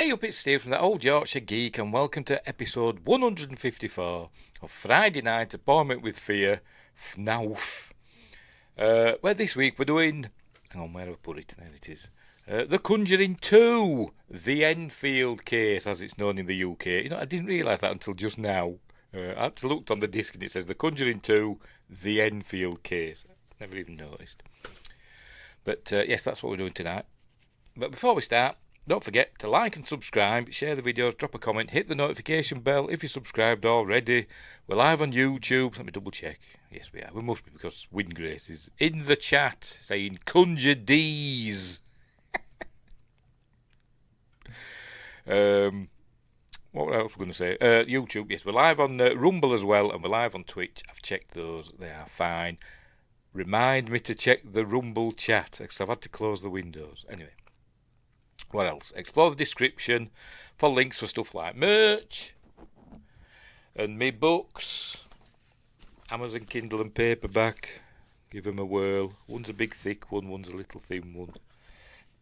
Hey up, it's Steve from the Old Yorkshire Geek, and welcome to episode 154 of Friday Night Appointment with Fear, FNAF. Where this week we're doing, hang on, where have I put it? There it is. The Conjuring 2, the Enfield case, as it's known in the UK. You know, I didn't realise that until just now. I actually looked on the disc and it says The Conjuring 2, the Enfield case. Never even noticed. But yes, that's what we're doing tonight. But before we start, don't forget to like and subscribe, share the videos, drop a comment, hit the notification bell if you're subscribed already. We're live on YouTube. Let me double check. Yes, we are. We must be, because Windgrace is in the chat saying Conjure D's. What else we're going to say? YouTube, yes, we're live on Rumble as well, and we're live on Twitch. I've checked those. They are fine. Remind me to check the Rumble chat, because I've had to close the windows. Anyway. What else? Explore the description for links for stuff like merch and me books. Amazon Kindle and paperback. Give them a whirl. One's a big thick one, one's a little thin one.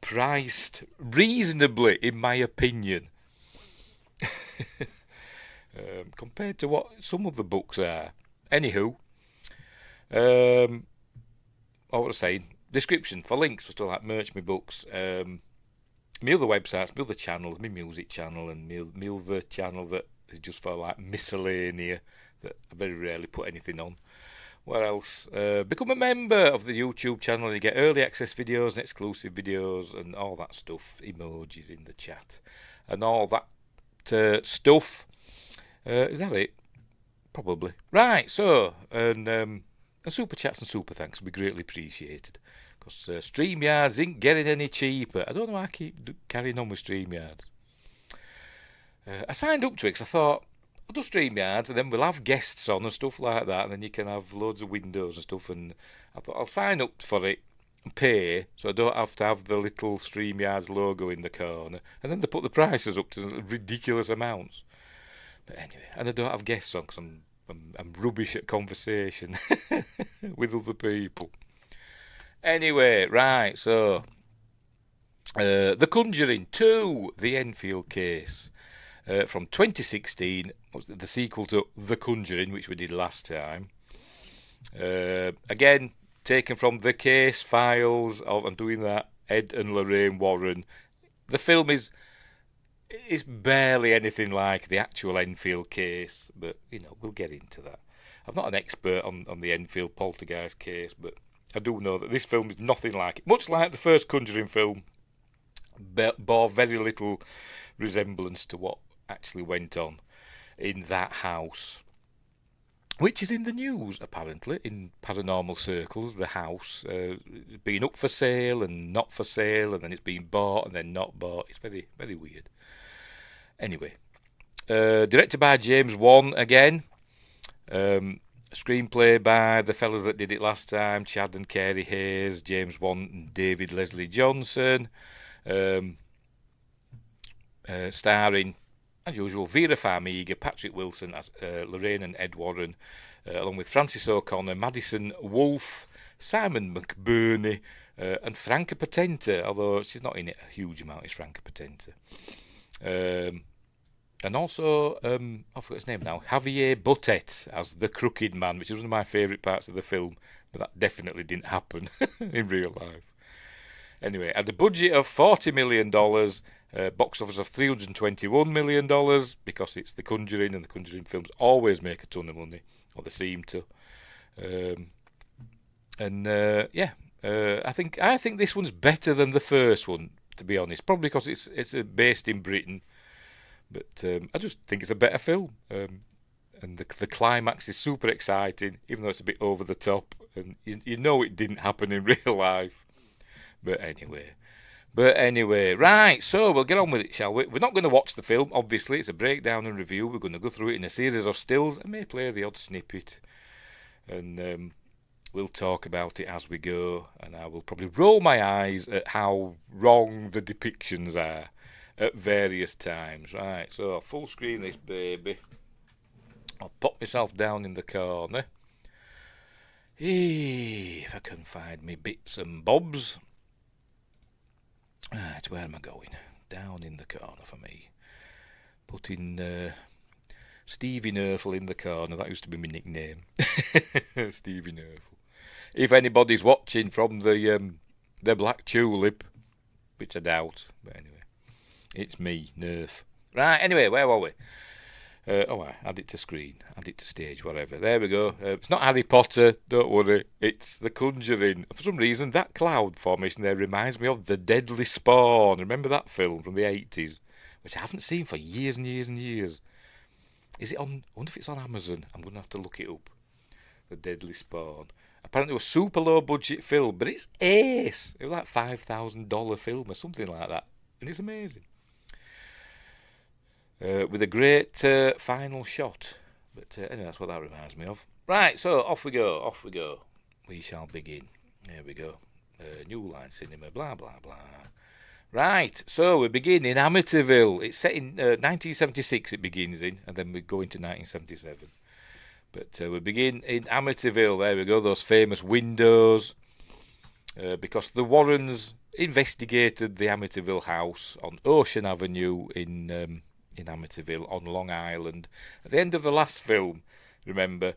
Priced reasonably, in my opinion. Compared to what some of the books are. Anywho. What was I saying? Description for links for stuff like merch, me books. My other websites, my other channels, my music channel, and my other channel that is just for like miscellanea that I very rarely put anything on. What else? Become a member of the YouTube channel. You get early access videos and exclusive videos and all that stuff. Emojis in the chat and all that stuff. Is that it? Probably. Right. So and super chats and super thanks would be greatly appreciated. Because StreamYards ain't getting any cheaper. I don't know why I keep carrying on with StreamYards. I signed up to it because I thought, I'll do StreamYards and then we'll have guests on and stuff like that, and then you can have loads of windows and stuff, and I thought I'll sign up for it and pay so I don't have to have the little StreamYards logo in the corner, and then they put the prices up to ridiculous amounts. But anyway, and I don't have guests on because I'm rubbish at conversation with other people. Anyway, right, so The Conjuring 2, the Enfield case, from 2016, the sequel to The Conjuring, which we did last time. Again, taken from the case files of, I'm doing that, Ed and Lorraine Warren. The film is barely anything like the actual Enfield case, but, you know, we'll get into that. I'm not an expert on the Enfield poltergeist case, but I do know that this film is nothing like it. Much like the first Conjuring film, bore very little resemblance to what actually went on in that house, which is in the news, apparently, in paranormal circles. The house being up for sale and not for sale, and then it's being bought and then not bought. It's very, very weird. Anyway, directed by James Wan again. Screenplay by the fellas that did it last time, Chad and Carey Hayes, James Wan and David Leslie Johnson. Starring, as usual, Vera Farmiga, Patrick Wilson as Lorraine and Ed Warren, along with Francis O'Connor, Madison Wolfe, Simon McBurney, and Franca Potente, although she's not in it a huge amount, is Franca Potente. And also, I forgot his name now, Javier Botet as the Crooked Man, which is one of my favourite parts of the film, but that definitely didn't happen in real life. Anyway, at a budget of $40 million, box office of $321 million, because it's The Conjuring, and The Conjuring films always make a ton of money, or they seem to. I think this one's better than the first one, to be honest. Probably because it's based in Britain. But I just think it's a better film. And the climax is super exciting, even though it's a bit over the top. And you know it didn't happen in real life. But anyway, right, so we'll get on with it, shall we? We're not going to watch the film, obviously. It's a breakdown and review. We're going to go through it in a series of stills. I may play the odd snippet. And we'll talk about it as we go. And I will probably roll my eyes at how wrong the depictions are at various times. Right, so I'll full screen this baby. I'll pop myself down in the corner. If I can find me bits and bobs. Right, where am I going? down in the corner for me. Putting Stevie Nerfle in the corner. That used to be my nickname. Stevie Nerfle. If anybody's watching from the Black Tulip, which I doubt, but anyway, it's me, Nerf. Right, anyway, where were we? I add it to screen, add it to stage, whatever. There we go. It's not Harry Potter, don't worry. It's The Conjuring. For some reason, that cloud formation there reminds me of The Deadly Spawn. Remember that film from the 80s? Which I haven't seen for years and years and years. Is it on? I wonder if it's on Amazon. I'm going to have to look it up. The Deadly Spawn. Apparently it was a super low budget film, but it's ace. It was like $5,000 film or something like that. And it's amazing. With a great final shot. But anyway, that's what that reminds me of. Right, so off we go. We shall begin. There we go. New Line Cinema, blah, blah, blah. Right, so we begin in Amityville. It's set in 1976, it begins in, and then we go into 1977. But we begin in Amityville. There we go, those famous windows. Because the Warrens investigated the Amityville house on Ocean Avenue in Amityville on Long Island. At the end of the last film, remember,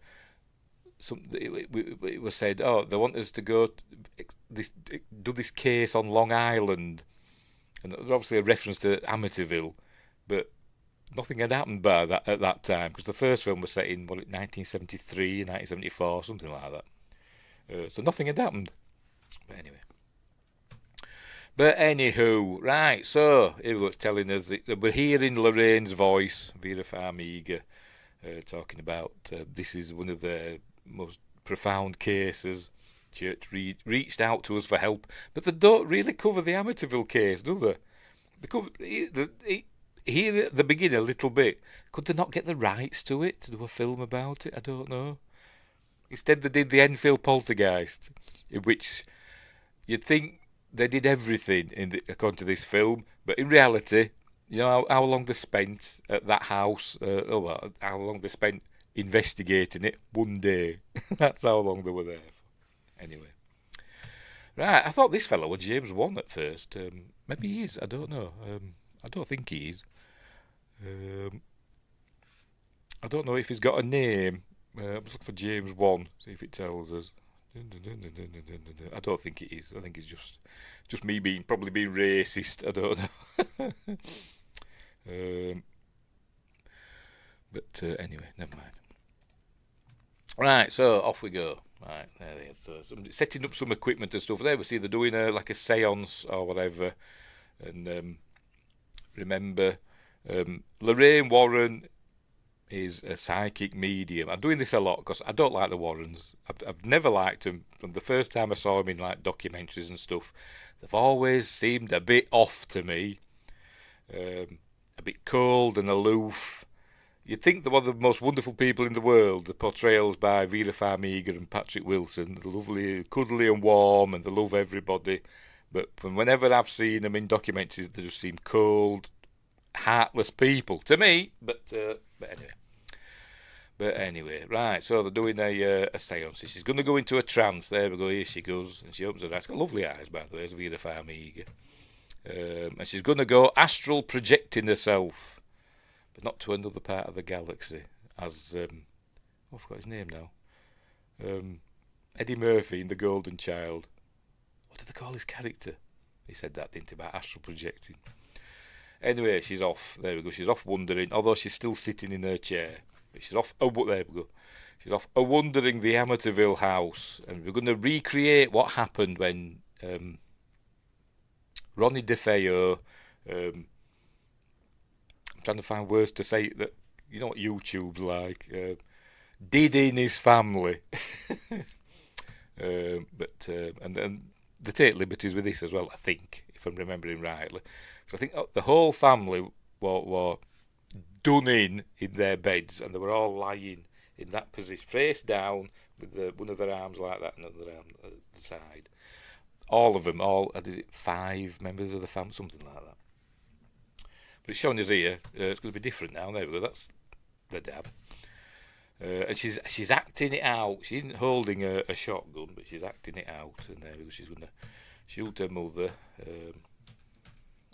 it was said, they want us to go do this case on Long Island. And obviously a reference to Amityville, but nothing had happened by that at that time, because the first film was set in 1973, 1974, something like that. So nothing had happened. But anywho, right, so it was telling us that we're hearing Lorraine's voice, Vera Farmiga, talking about this is one of the most profound cases. Church reached out to us for help, but they don't really cover the Amityville case, do they? They cover here at the beginning a little bit. Could they not get the rights to it, to do a film about it? I don't know. Instead they did the Enfield Poltergeist, in which you'd think they did everything according to this film, but in reality, you know how long they spent at that house, how long they spent investigating it? One day. That's how long they were there. Anyway. Right, I thought this fellow was James Wan at first. Maybe he is, I don't know. I don't think he is. I don't know if he's got a name. I'm looking for James Wan, see if it tells us. I don't think it is. I think it's just me probably being racist. I don't know. But anyway, never mind. Right, so off we go. Right, there it is. So setting up some equipment and stuff. There we see they're doing like a seance or whatever. And remember, Lorraine Warren is a psychic medium. I'm doing this a lot because I don't like the Warrens. I've never liked them. From the first time I saw them in like documentaries and stuff, they've always seemed a bit off to me. A bit cold and aloof. You'd think they're one of the most wonderful people in the world. The portrayals by Vera Farmiga and Patrick Wilson, they're lovely, cuddly and warm, and they love everybody. But whenever I've seen them in documentaries, they just seem cold, heartless people to me. But anyway, right. So they're doing a séance. She's going to go into a trance. There we go. Here she goes, and she opens her eyes. She's got lovely eyes, by the way. It's Vera Farmiga, and she's going to go astral projecting herself. But not to another part of the galaxy, as I forgot his name now. Eddie Murphy in The Golden Child. What did they call his character? He said that, didn't he, about astral projecting. Anyway, she's off. There we go. She's off wandering, although she's still sitting in her chair. But she's off. Oh, there we go. She's off wandering the Amityville house, and we're going to recreate what happened when Ronnie DeFeo. Trying to find words to say that, you know what YouTube's like, did in his family. But they take liberties with this as well, I think, if I'm remembering rightly. So I think the whole family were done in their beds, and they were all lying in that position, face down, with one of their arms like that, and another arm at the side. All of them, is it 5 members of the family, something like that. But it's showing us here. It's going to be different now. There we go. That's the dab. And she's acting it out. She isn't holding a shotgun, but she's acting it out. And there we go. She's going to shoot her mother.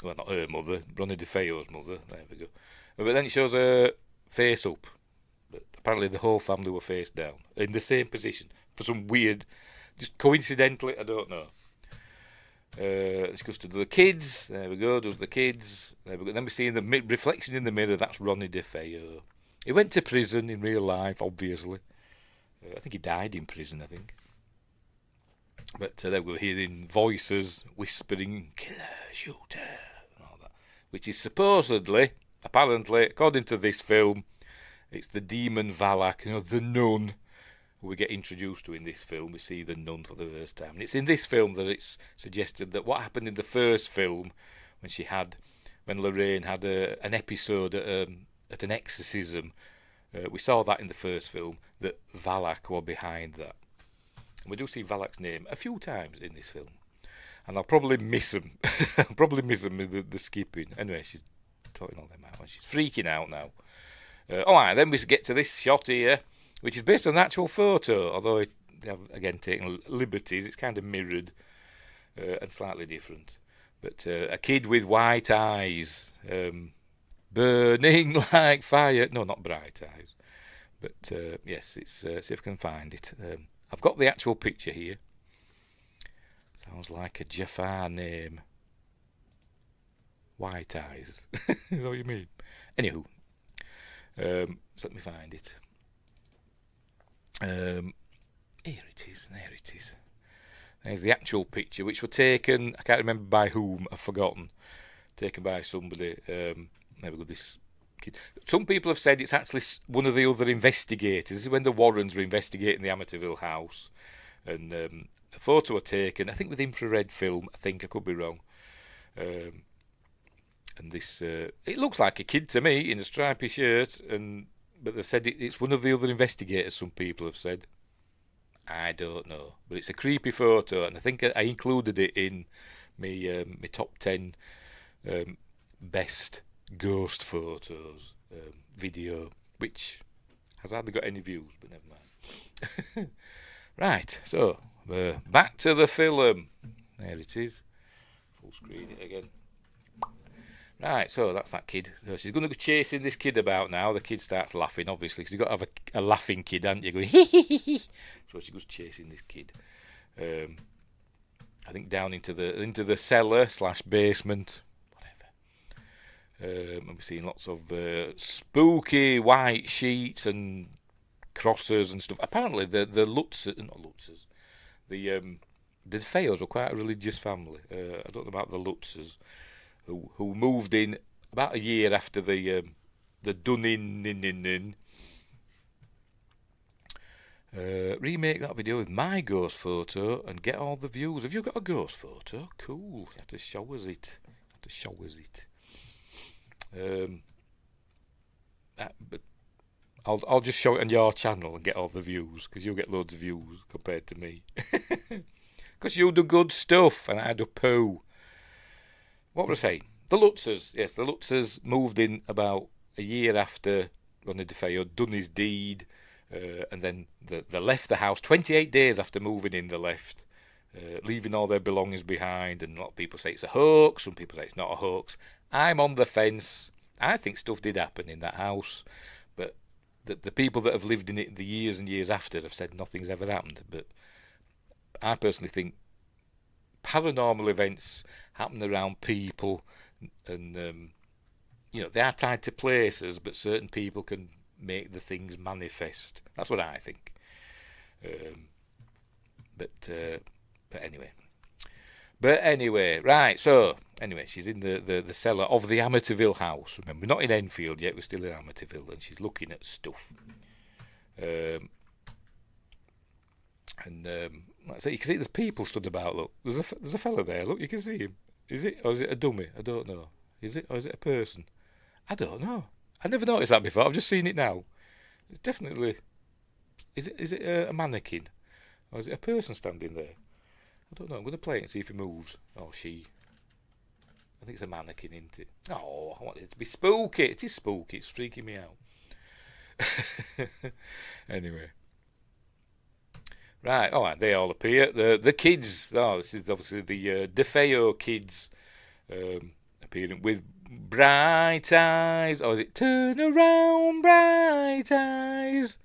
Well, not her mother, Ronnie DeFeo's mother. There we go. But then it shows her face up. But apparently the whole family were face down in the same position for some weird, just coincidentally, I don't know. This goes to the kids. There we go. Does the kids? There we go. Then we see in the reflection in the mirror. That's Ronnie DeFeo. He went to prison in real life, obviously. I think he died in prison. I think. But there we were hearing voices whispering, "Killer, shooter," and all that, which is supposedly, apparently, according to this film, it's the demon Valak, the nun, who we get introduced to in this film. We see the nun for the first time. And it's in this film that it's suggested that what happened in the first film, when Lorraine had an episode at an exorcism, we saw that in the first film, that Valak were behind that. And we do see Valak's name a few times in this film. And I'll probably miss him. I'll probably miss him with the skipping. Anyway, she's talking all them out, and she's freaking out now. Alright, then we get to this shot here, which is based on an actual photo, although they have, again, taken liberties. It's kind of mirrored and slightly different. But a kid with white eyes, burning like fire. No, not bright eyes. But, yes, it's see if I can find it. I've got the actual picture here. Sounds like a Jafar name. White eyes. Is that what you mean? Anywho. So let me find it. Here it is. There it is. There's the actual picture, which were taken. I can't remember by whom. I've forgotten. Taken by somebody. There we go. This kid. Some people have said it's actually one of the other investigators. This is when the Warrens were investigating the Amityville house, and a photo was taken. I think with infrared film. I could be wrong. And this, it looks like a kid to me in a stripy shirt, but they've said it's one of the other investigators, some people have said. I don't know. But it's a creepy photo, and I think I included it in my top 10 best ghost photos video, which has hardly got any views, but never mind. Right, so back to the film. There it is. Full screen it again. Right, so that's that kid. So she's going to go chasing this kid about now. The kid starts laughing, obviously, because you've got to have a laughing kid, haven't you? Going, hee hee hee. So she goes chasing this kid. I think down into the cellar / basement, whatever. And we're seeing lots of spooky white sheets and crosses and stuff. Apparently, the Lutzers, the DeFeos were quite a religious family. I don't know about the Lutzers. Who moved in about a year after the Dunning remake that video with my ghost photo and get all the views. Have you got a ghost photo? Cool. You have to show us it. But I'll just show it on your channel and get all the views, because you'll get loads of views compared to me. Because you do good stuff and I do poo. What was I saying? The Lutzers. Yes, the Lutzers moved in about a year after Ronnie DeFeo done his deed, and then they left the house 28 days after moving in. They left, leaving all their belongings behind, and a lot of people say it's a hoax. Some people say it's not a hoax. I'm on the fence. I think stuff did happen in that house, but the people that have lived in it the years and years after have said nothing's ever happened. But I personally think paranormal events happen around people, and they are tied to places, but certain people can make the things manifest. That's what I think. But anyway, right. So anyway, she's in the cellar of the Amityville house. Remember, we're not in Enfield yet. We're still in Amityville, and she's looking at stuff. Like I say, you can see there's people stood about. Look, there's a fella there. Look, you can see him. Is it, or is it a dummy? I don't know. Is it, or is it a person? I don't know. I never noticed that before. I've just seen it now. It's definitely. Is it a mannequin, or is it a person standing there? I don't know. I'm going to play it and see if it moves. Oh, she. I think it's a mannequin, isn't it? Oh, I want it to be spooky. It is spooky. It's freaking me out. Anyway. Right, all right, they all appear. The kids, this is obviously the DeFeo kids, appearing with bright eyes. Or is it turn around, bright eyes?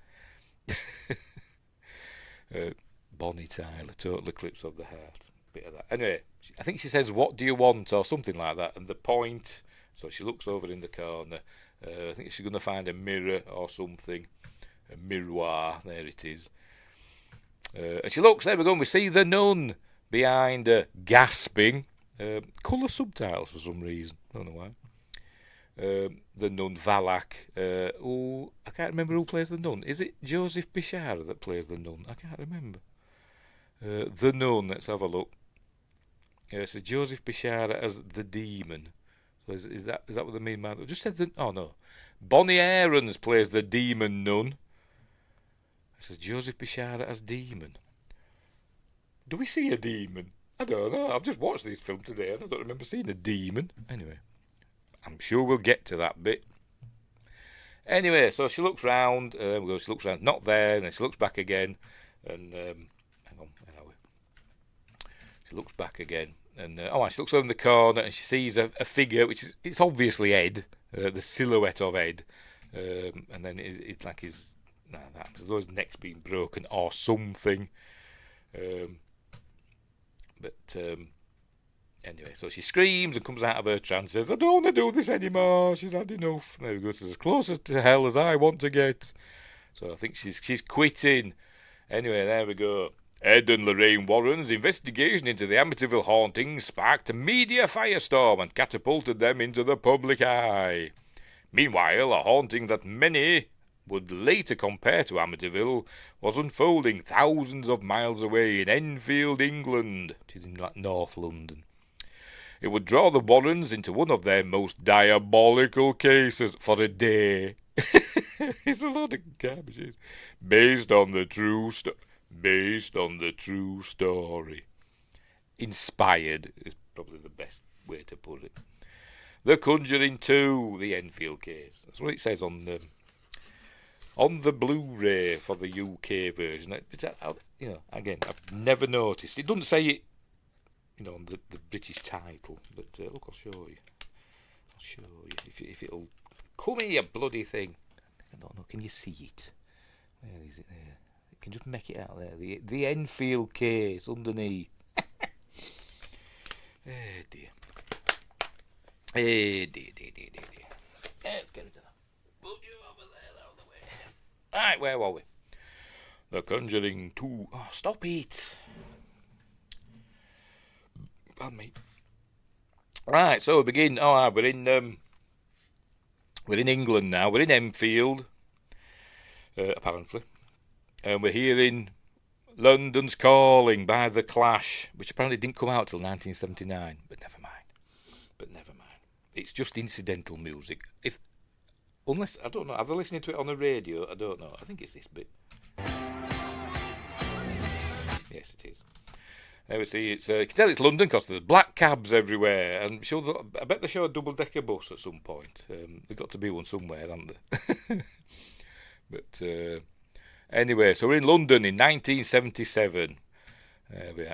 Bonnie Tyler, Total Eclipse of the Heart. Bit of that. Anyway, I think she says, what do you want? Or something like that. And the point, so she looks over in the corner. I think she's going to find a mirror or something. A miroir, there it is. And she looks, there we go, and we see the nun behind her, gasping. Colour subtitles for some reason, don't know why. The nun, Valak. I can't remember who plays the nun. Is it Joseph Bishara that plays the nun? I can't remember. The nun, let's have a look. It says Joseph Bishara as the demon. So is that what they mean by that? Just said oh no. Bonnie Aarons plays the demon nun. It says Joseph Bishara as demon. Do we see a demon? I don't know. I've just watched this film today and I don't remember seeing a demon. Anyway, I'm sure we'll get to that bit. Anyway, so she looks round. She looks round, not there, and then she looks back again. And hang on, where are we? She looks back again, and she looks over in the corner, and she sees a figure, it's obviously Ed, the silhouette of Ed, and then it's like his his neck's been broken or something. Anyway, so she screams and comes out of her trance, says, I don't want to do this anymore, she's had enough. There we go, she's as close to hell as I want to get. So I think she's quitting. Anyway, there we go. Ed and Lorraine Warren's investigation into the Amityville hauntings sparked a media firestorm and catapulted them into the public eye. Meanwhile, a haunting that many would later compare to Amityville was unfolding thousands of miles away in Enfield, England. It is in North London. It would draw the Warrens into one of their most diabolical cases for a day. It's a lot of garbage. Based on the true story. Inspired is probably the best way to put it. The Conjuring 2, the Enfield case. That's what it says on the Blu-ray for the UK version. Again, I've never noticed. It doesn't say it, on the British title. But look, I'll show you. If it'll come here, you bloody thing. I don't know. Can you see it? Where is it there? You can just make it out there. The Enfield case underneath. Oh dear. Dear. Let's get rid of that. Put you over there, out of the way. Right, where were we? The Conjuring 2. Oh, stop it. Pardon me. Right, so we begin. We're in England now. We're in Enfield, apparently, and we're hearing "London's Calling" by The Clash, which apparently didn't come out till 1979. But never mind. It's just incidental music. Unless I don't know, are they listening to it on the radio? I don't know. I think it's this bit. Yes, it is. There we see, you can tell it's London because there's black cabs everywhere, and I bet they show a double-decker bus at some point. There's got to be one somewhere, haven't there? But anyway, so we're in London in 1977. There we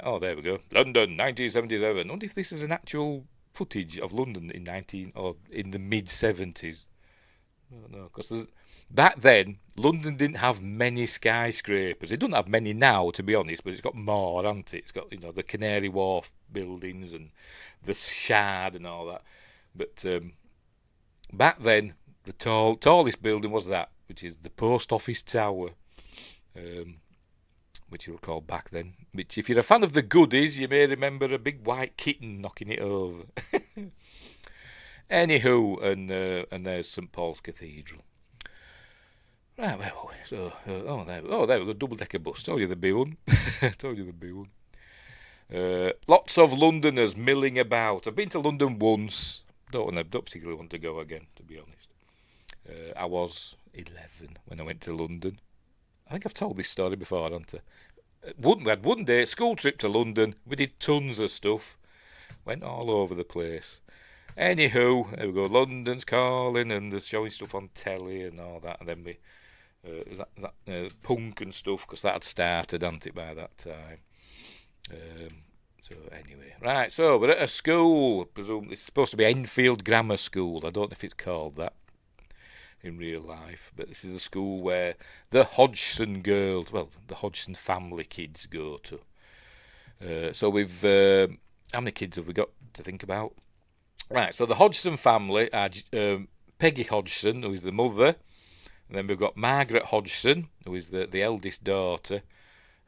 go. London, 1977. I wonder if this is an actual footage of London in the mid-70s. No, because back then, London didn't have many skyscrapers. It doesn't have many now, to be honest, but it's got more, hasn't it? It's got, the Canary Wharf buildings and the Shard and all that. But back then, the tallest building was that, which is the Post Office Tower, which you recall back then. Which, if you're a fan of the Goodies, you may remember a big white kitten knocking it over. Anywho, and there's St Paul's Cathedral. Right, where were we? So, there we go, double-decker bus. Told you there'd be one. Lots of Londoners milling about. I've been to London once. Don't particularly want to go again, to be honest. I was 11 when I went to London. I think I've told this story before, haven't I? We had one day, school trip to London. We did tons of stuff. Went all over the place. Anywho, there we go, London's Calling, and they're showing stuff on telly and all that, and then we, punk and stuff, because that had started, hadn't it, by that time. So anyway, right, so we're at a school. Presumably it's supposed to be Enfield Grammar School. I don't know if it's called that in real life, but this is a school where the Hodgson girls, well, the Hodgson family kids go to. So we've, how many kids have we got to think about? Right, so the Hodgson family are Peggy Hodgson, who is the mother, and then we've got Margaret Hodgson, who is the eldest daughter.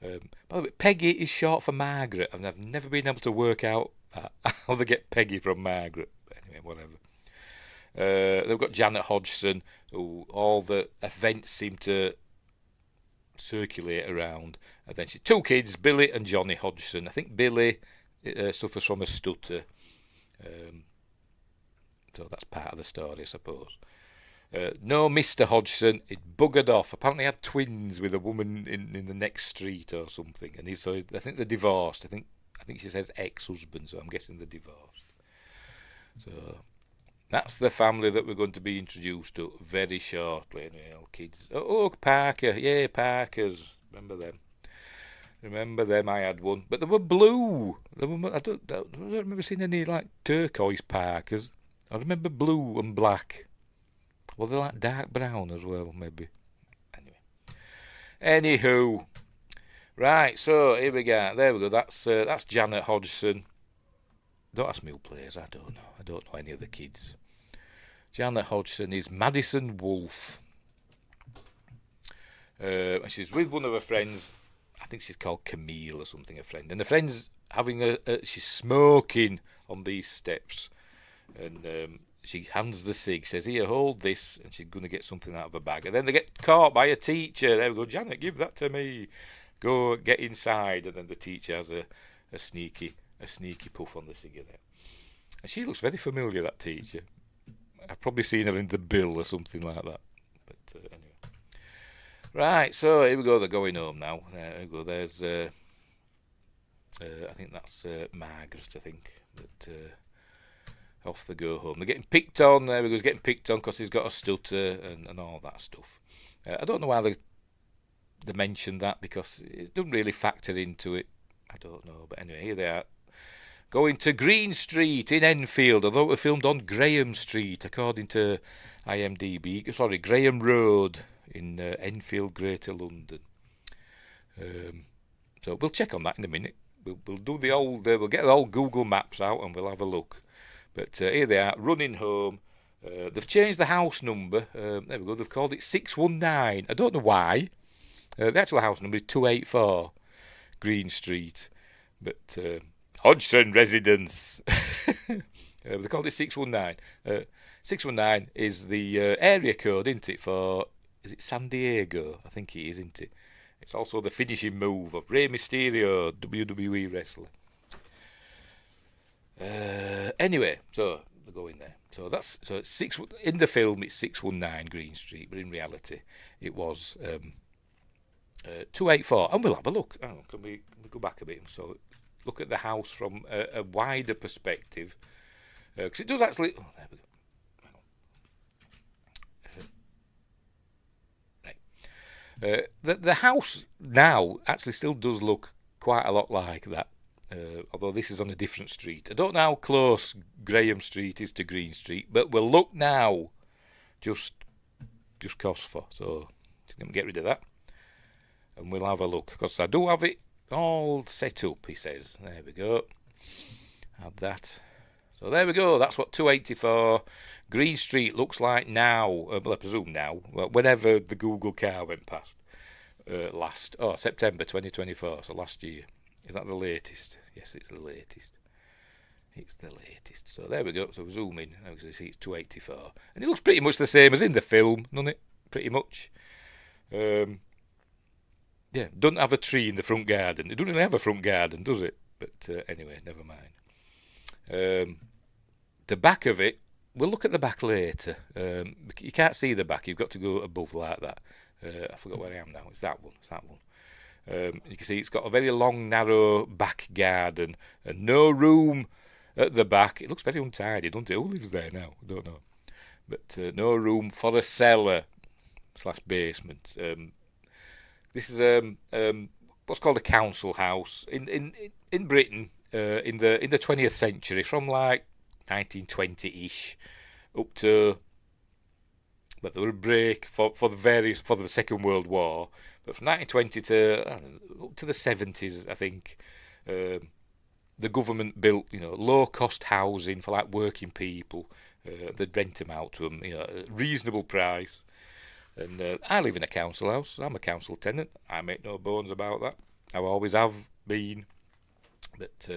By the way, Peggy is short for Margaret, and I've never been able to work out how they get Peggy from Margaret. But anyway, whatever. They've got Janet Hodgson, who all the events seem to circulate around. And then she's two kids, Billy and Johnny Hodgson. I think Billy suffers from a stutter. So that's part of the story, I suppose. No Mr. Hodgson, it buggered off. Apparently, he had twins with a woman in the next street or something, and so I think they're divorced. I think she says ex-husband, so I'm guessing they're divorced. So that's the family that we're going to be introduced to very shortly. Anyway, all kids. Oh, Parker, yeah, Parkers. Remember them? I had one, but they were blue. I don't remember seeing any like turquoise Parkers. I remember blue and black. Well, they're like dark brown as well, maybe. Anywho, right. So here we go. There we go. That's Janet Hodgson. Don't ask me who plays. I don't know. I don't know any of the kids. Janet Hodgson is Madison Wolfe. And she's with one of her friends. I think she's called Camille or something. A friend, and the friend's having she's smoking on these steps, and she hands the cig, says, "Here, hold this," and she's going to get something out of her bag. And then they get caught by a teacher. There we go, Janet, give that to me. Go get inside. And then the teacher has a sneaky puff on the cigarette. And she looks very familiar, that teacher. I've probably seen her in The Bill or something like that. But anyway. Right, so here we go. They're going home now. There we go. There's, I think that's Margaret, I think. But off they go home. They're getting picked on. There we go. He's getting picked on because he's got a stutter and all that stuff. I don't know why they mentioned that, because it doesn't really factor into it. I don't know. But anyway, here they are. Going to Green Street in Enfield, although it was filmed on Graham Street, according to IMDb. Sorry, Graham Road in Enfield, Greater London. So we'll check on that in a minute. We'll do the old. We'll get the old Google Maps out and we'll have a look. But here they are, running home. They've changed the house number. There we go. They've called it 619. I don't know why. The actual house number is 284 Green Street. But Hodgson Residence. They called it 619. 619 is the area code, isn't it, for... Is it San Diego? I think it is, isn't it? It's also the finishing move of Rey Mysterio, WWE wrestler. Anyway, so they're going there. So it's six in the film. It's 619 Green Street, but in reality, it was 284. And we'll have a look. Can we go back a bit? So look at the house from a wider perspective, because it does actually. Oh, there we go. The house now actually still does look quite a lot like that. Although this is on a different street. I don't know how close Graham Street is to Green Street, but we'll look now. Just cost for. So let me get rid of that, and we'll have a look, because I do have it all set up. He says, there we go. Add that. So there we go. That's what 284 Green Street looks like now. Well, I presume now. Well, whenever the Google car went past last. Oh, September 2024. So last year. Is that the latest? Yes, it's the latest. It's the latest. So there we go. So zoom in. As you see, it's 284. And it looks pretty much the same as in the film, doesn't it? Pretty much. Yeah, doesn't have a tree in the front garden. It doesn't really have a front garden, does it? But anyway, never mind. The back of it, we'll look at the back later. You can't see the back. You've got to go above like that. I forgot where I am now. It's that one. You can see it's got a very long, narrow back garden and no room at the back. It looks very untidy, doesn't it? Who lives there now? I don't know. But no room for a cellar / basement. This is what's called a council house. In Britain, in the 20th century, from like 1920-ish up to, but there were a break for the Second World War, but from 1920 to up to the 70s, I think, the government built low cost housing for like working people. They'd rent them out to them, at a reasonable price. And I live in a council house. I'm a council tenant. I make no bones about that. I always have been. But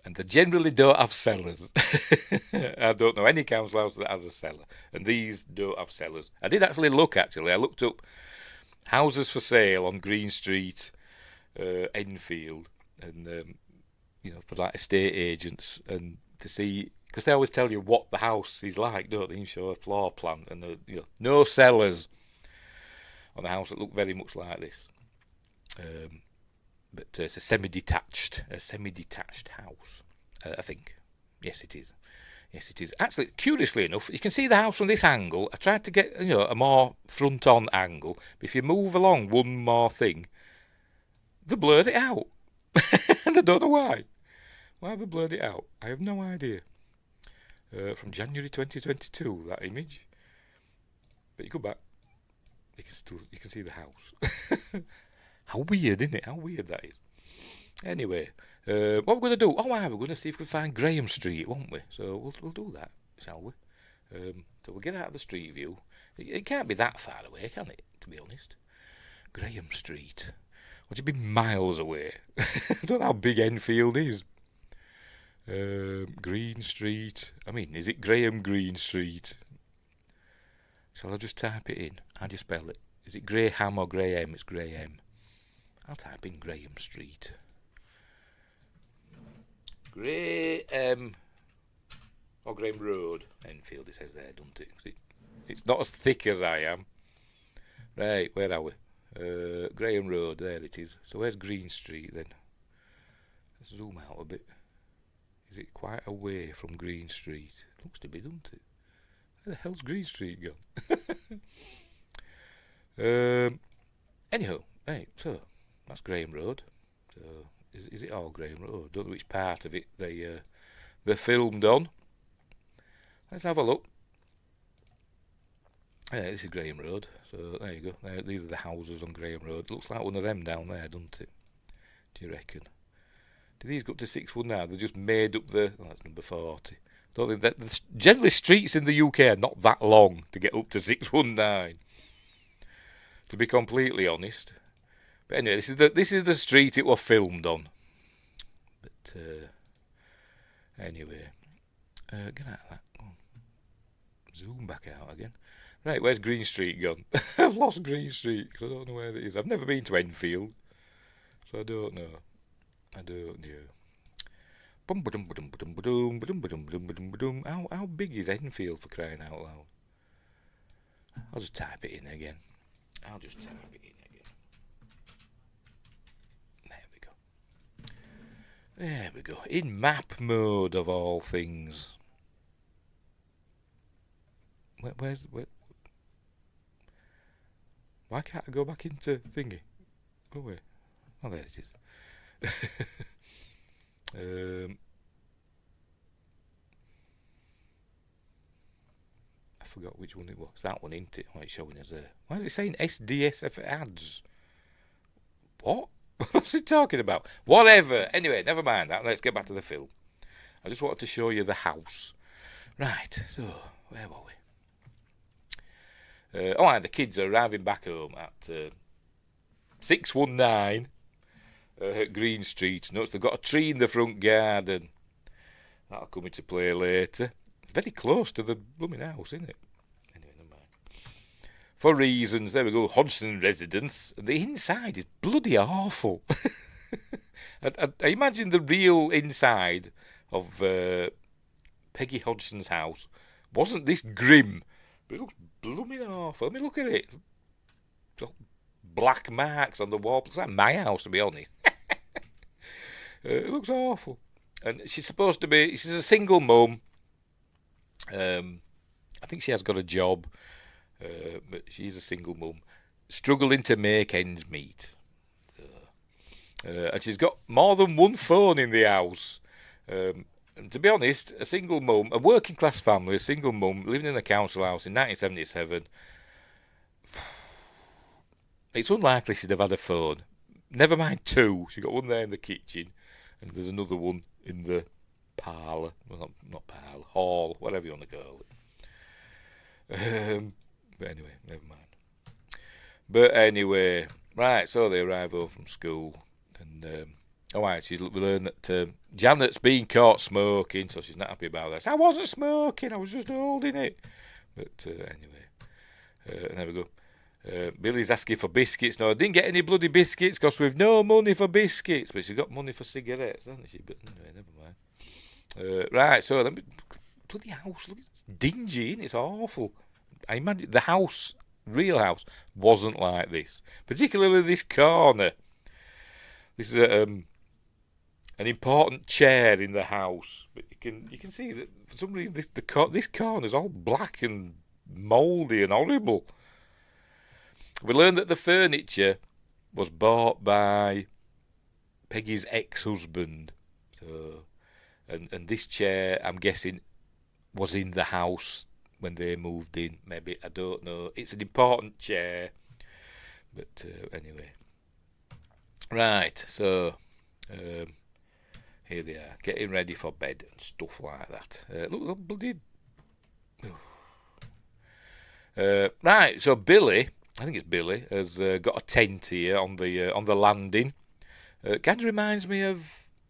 and they generally don't have cellars. I don't know any council house that has a cellar, and these don't have cellars. I did actually look. I looked up houses for sale on Green Street, Enfield, and for like estate agents, and to see, because they always tell you what the house is like, don't they? You show a floor plan, and no cellars on a house that look very much like this. But it's a semi-detached house, I think. Yes, it is. Actually, curiously enough, you can see the house from this angle. I tried to get a more front-on angle, but if you move along one more thing, they blurred it out. And I don't know why. Why have they blurred it out? I have no idea. From January 2022, that image. But you go back, you can see the house. How weird, isn't it? How weird that is. Anyway, what we're going to do? We're going to see if we can find Graham Street, won't we? So we'll do that, shall we? So we'll get out of the street view. It can't be that far away, can it? To be honest, Graham Street. Would it be miles away? I don't know how big Enfield is. Green Street. I mean, is it Graham Green Street? Shall I just type it in? How do you spell it? Is it Graham or Graham? It's Graham. I'll type in Graham Street. Graham or Graham Road, Enfield, it says there, doesn't it? It's not as thick as I am. Right, where are we? Graham Road, there it is. So where's Green Street then? Let's zoom out a bit. Is it quite away from Green Street? Looks to be, doesn't it? Where the hell's Green Street gone? Anyhow, right, so that's Graham Road. So is it all Graham Road? Don't know which part of it they filmed on. Let's have a look. Yeah, this is Graham Road. So there you go. These are the houses on Graham Road. Looks like one of them down there, doesn't it? Do you reckon? Do these go up to 619? They just made up that's number 40. Don't think that generally streets in the UK are not that long to get up to 619. To be completely honest. But anyway, this is the street it was filmed on. But anyway, get out of that. Zoom back out again. Right, where's Green Street gone? I've lost Green Street because I don't know where it is. I've never been to Enfield, so I don't know. How big is Enfield, for crying out loud? I'll just type it in again. There we go. In map mode, of all things. Where's why can't I go back into thingy? Go away. Oh, there it is. I forgot which one it was. That one, ain't it? What it's showing us there. Why is it saying SDSF ads? What? What's it talking about? Whatever. Anyway, never mind that. Let's get back to the film. I just wanted to show you the house. Right, so, where were we? The kids are arriving back home at 619 at Green Street. Notice they've got a tree in the front garden. That'll come into play later. It's very close to the blooming house, isn't it? Anyway, never mind. For reasons, there we go, Hodgson residence. The inside is bloody awful. I imagine the real inside of Peggy Hodgson's house wasn't this grim, but it looks blooming awful. Let me look at it. Black marks on the wall. It's like my house, to be honest. It looks awful. And she's supposed to be, she's a single mum. I think she has got a job, but she's a single mum, struggling to make ends meet. And she's got more than one phone in the house. And to be honest, a single mum, a working class family, a single mum living in a council house in 1977, it's unlikely she'd have had a phone. Never mind two. She got one there in the kitchen, and there's another one in the parlour. Well, not parlour, hall, whatever you want to call it. But anyway, never mind. But anyway, right, so they arrive home from school, and we learn that Janet's been caught smoking, so she's not happy about this. I wasn't smoking, I was just holding it. But anyway, and there we go. Billy's asking for biscuits. No, I didn't get any bloody biscuits because we've no money for biscuits. But she's got money for cigarettes, hasn't she? But anyway, never mind. Right, so the bloody house, look, it's dingy, and it's awful. I imagine the house, real house, wasn't like this. Particularly this corner. This is an important chair in the house. But you can see that for some reason this corner's all black and mouldy and horrible. We learned that the furniture was bought by Peggy's ex-husband. So, and this chair, I'm guessing, was in the house when they moved in. Maybe, I don't know. It's an important chair. But anyway. Right, so here they are, getting ready for bed and stuff like that. Look, bloody... right, so Billy... I think it's Billy, has got a tent here on the landing. Kind of reminds me of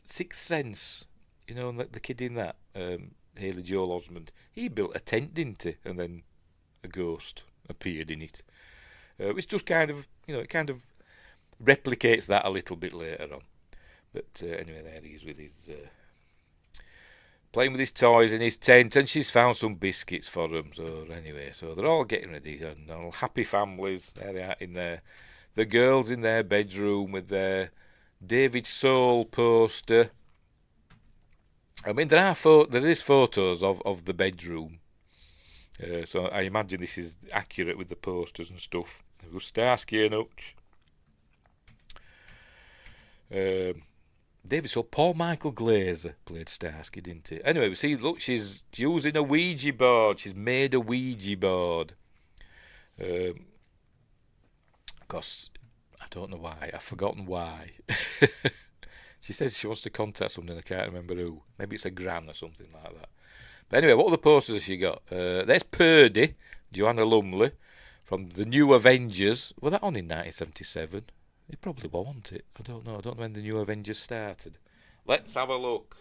Sixth Sense, you know, the kid in that, Haley Joel Osment. He built a tent, didn't he? And then a ghost appeared in it, which just kind of, you know, it kind of replicates that a little bit later on. But anyway, there he is with his playing with his toys in his tent, and she's found some biscuits for them. So anyway, so they're all getting ready, and all happy families. There they are in there. The girls in their bedroom with their David Soul poster. I mean, there is photos of the bedroom. So I imagine this is accurate with the posters and stuff. There was Starsky and Hutch. David Soul, Paul Michael Glaser played Starsky, didn't he? Anyway, we see, look, she's using a Ouija board. She's made a Ouija board. Because I don't know why. I've forgotten why. She says she wants to contact someone. I can't remember who. Maybe it's a gran or something like that. But anyway, what other posters has she got? There's Purdy, Joanna Lumley, from the New Avengers. Was that on in 1977? It probably wasn't it. I don't know. I don't know when the New Avengers started. Let's have a look.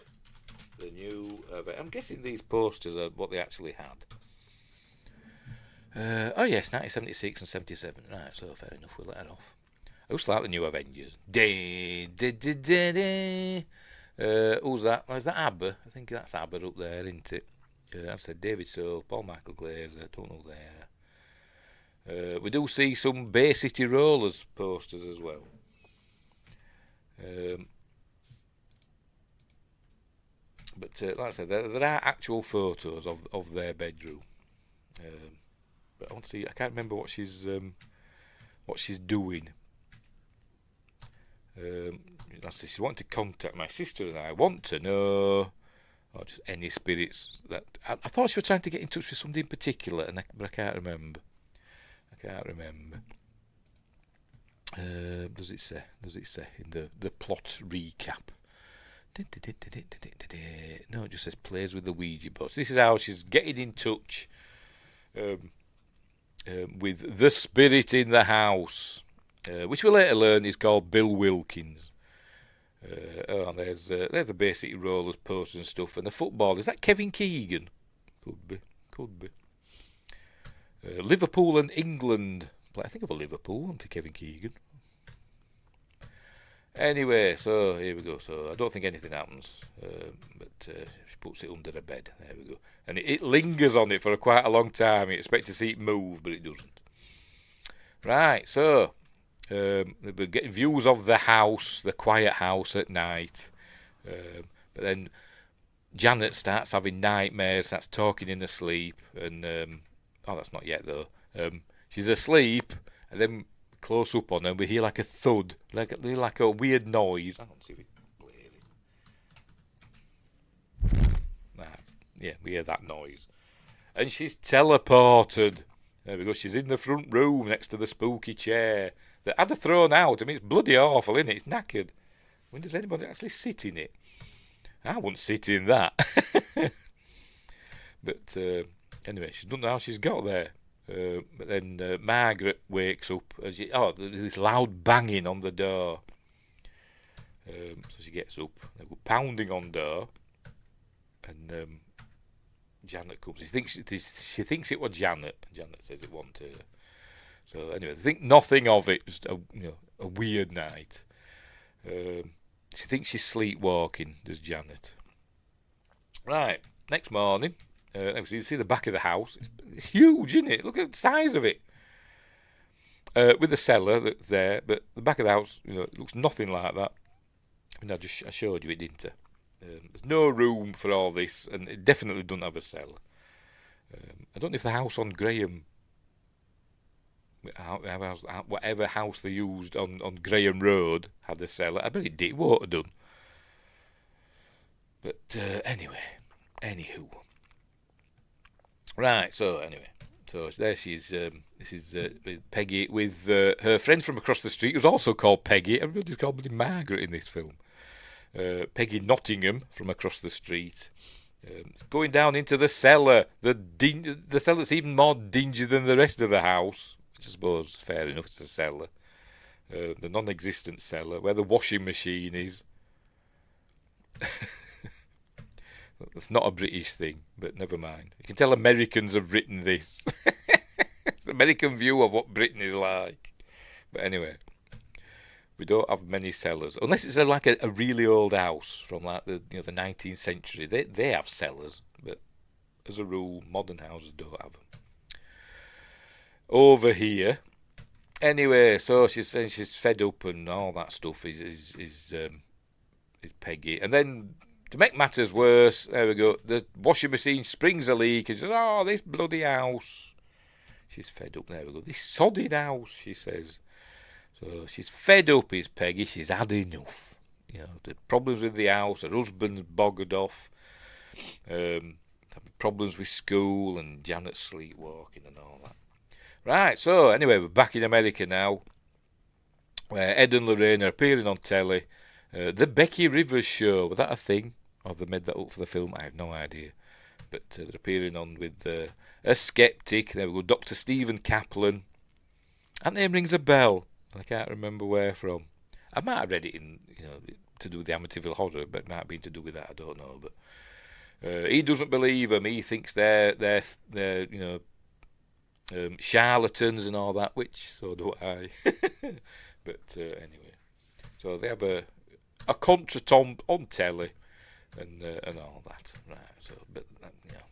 The New I'm guessing these posters are what they actually had. Oh yes, 1976 and 77. Right, so fair enough. We'll let her off. I just like the New Avengers. Who's that? Oh, is that ABBA? I think that's ABBA up there, isn't it? That's David Soul, Paul Michael Glaser. Don't know there. We do see some Bay City Rollers posters as well. But like I said, there are actual photos of their bedroom. But I want to see. I can't remember what she's doing. She's wanting to contact my sister, and I want to know, or just any spirits that I thought she was trying to get in touch with somebody in particular, but I can't remember. Does it say? In the plot recap? No, it just says plays with the Ouija board. So this is how she's getting in touch with the spirit in the house, which we later learn is called Bill Wilkins. And there's the basic rollers, posters and stuff, and the football. Is that Kevin Keegan? Could be. Liverpool and England. I think of a Liverpool, and to Kevin Keegan. Anyway, so here we go. So I don't think anything happens, but she puts it under the bed. There we go. And it lingers on it for quite a long time. You expect to see it move, but it doesn't. Right, so we're getting views of the house, the quiet house at night. But then Janet starts having nightmares, starts talking in her sleep, and... that's not yet, though. She's asleep, and then close up on her, we hear like a thud, like a weird noise. I don't see it blazing. Yeah, we hear that noise. And she's teleported. There we go. She's in the front room next to the spooky chair that had her thrown out. I mean, it's bloody awful, isn't it? It's knackered. When does anybody actually sit in it? I wouldn't sit in that. But anyway, she doesn't know how she's got there. But then Margaret wakes up. And there's this loud banging on the door. So she gets up. They go pounding on the door. And Janet comes. She thinks it was Janet. Janet says it wasn't her. So anyway, they think nothing of it. Just a weird night. She thinks she's sleepwalking. Does Janet? Right. Next morning, you see the back of the house. It's huge, isn't it? Look at the size of it. With the cellar that's there, but the back of the house, it looks nothing like that. I mean, I showed you it, didn't I? There's no room for all this, and it definitely doesn't have a cellar. I don't know if the house on Graham, whatever house they used on Graham Road, had a cellar. I bet it did. What have done. But anywho. Right. So there she is. This is Peggy with her friend from across the street, who's also called Peggy. Everybody's called Margaret in this film. Peggy Nottingham from across the street, going down into the cellar, the cellar that's even more dingy than the rest of the house, which I suppose fair enough, it's a cellar, the non-existent cellar where the washing machine is. That's not a British thing, but never mind. You can tell Americans have written this. It's the American view of what Britain is like. But anyway, we don't have many cellars, unless it's like a really old house from like the 19th century. They have cellars, but as a rule, modern houses don't have them. Over here, anyway, so she's saying she's fed up and all that stuff. Is Peggy, and then to make matters worse, there we go. The washing machine springs a leak, and she says, "Oh, this bloody house." She's fed up. There we go. This sodded house, she says. So she's fed up, is Peggy. She's had enough. The problems with the house. Her husband's bogged off. Problems with school, and Janet's sleepwalking and all that. Right, so anyway, we're back in America now, where Ed and Lorraine are appearing on telly. The Becky Rivers Show. Was that a thing? Or they made that up for the film? I have no idea. But they're appearing on with a skeptic. There we go, Dr. Stephen Kaplan. That name rings a bell. I can't remember where from. I might have read it in, to do with the Amityville Horror, but it might have been to do with that. I don't know. But he doesn't believe them. He thinks they're charlatans and all that, which so do I. But anyway, so they have a contretemps on telly and all that. Right. So, but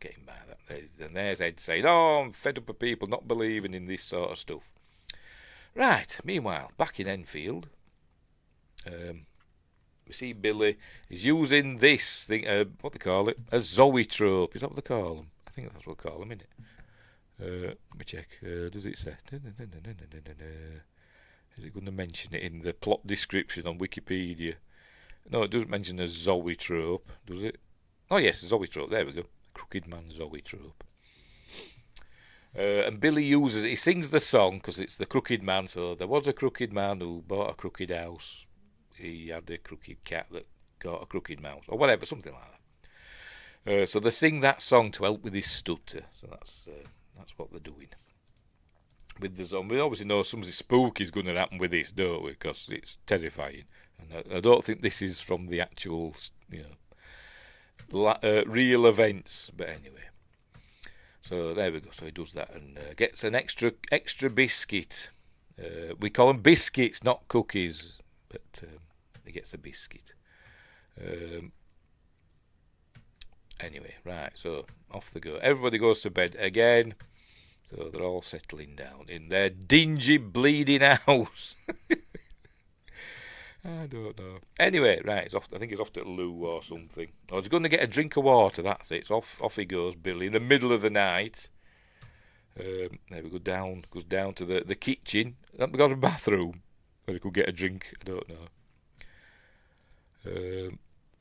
getting by that. And there's Ed saying, "Oh, I'm fed up of people not believing in this sort of stuff." Right, meanwhile, back in Enfield, we see Billy is using this thing, what they call it, a zoetrope. Is that what they call them? I think that's what they call them, isn't it? Let me check. Does it say? Is it going to mention it in the plot description on Wikipedia? No, it doesn't mention a zoetrope, does it? Oh, yes, a zoetrope. There we go. Crooked man zoetrope. And Billy uses it. He sings the song because it's the crooked man. So there was a crooked man who bought a crooked house. He had a crooked cat that got a crooked mouse, or whatever, something like that. So they sing that song to help with his stutter. So that's what they're doing with the zombie. We obviously know something spooky is going to happen with this, don't we? Because it's terrifying. And I don't think this is from the actual, real events. But anyway. So there we go. So he does that and gets an extra biscuit. We call them biscuits, not cookies. But he gets a biscuit. Anyway, right. So off they go. Everybody goes to bed again. So they're all settling down in their dingy, bleeding house. I don't know. Anyway, right, it's off. I think he's off to the loo or something. He's going to get a drink of water. That's it. Off he goes, Billy, in the middle of the night. There we go down. Goes down to the kitchen. Then we got a bathroom where we could get a drink. I don't know.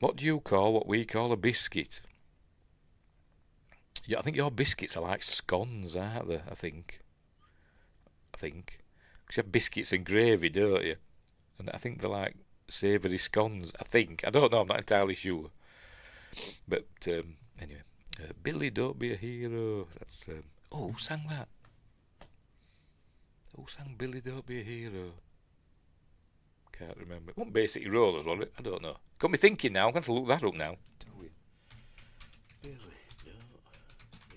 What do you call what we call a biscuit? Yeah, I think your biscuits are like scones, aren't they? I think. Because you have biscuits and gravy, don't you? And I think they're like savoury scones. I think. I don't know. I'm not entirely sure. But anyway, Billy, don't be a hero. That's who sang that? Who sang Billy, don't be a hero? Can't remember. It wasn't Bay City Rollers, was it? I don't know. Got me thinking now. I'm going to look that up now. Billy, don't be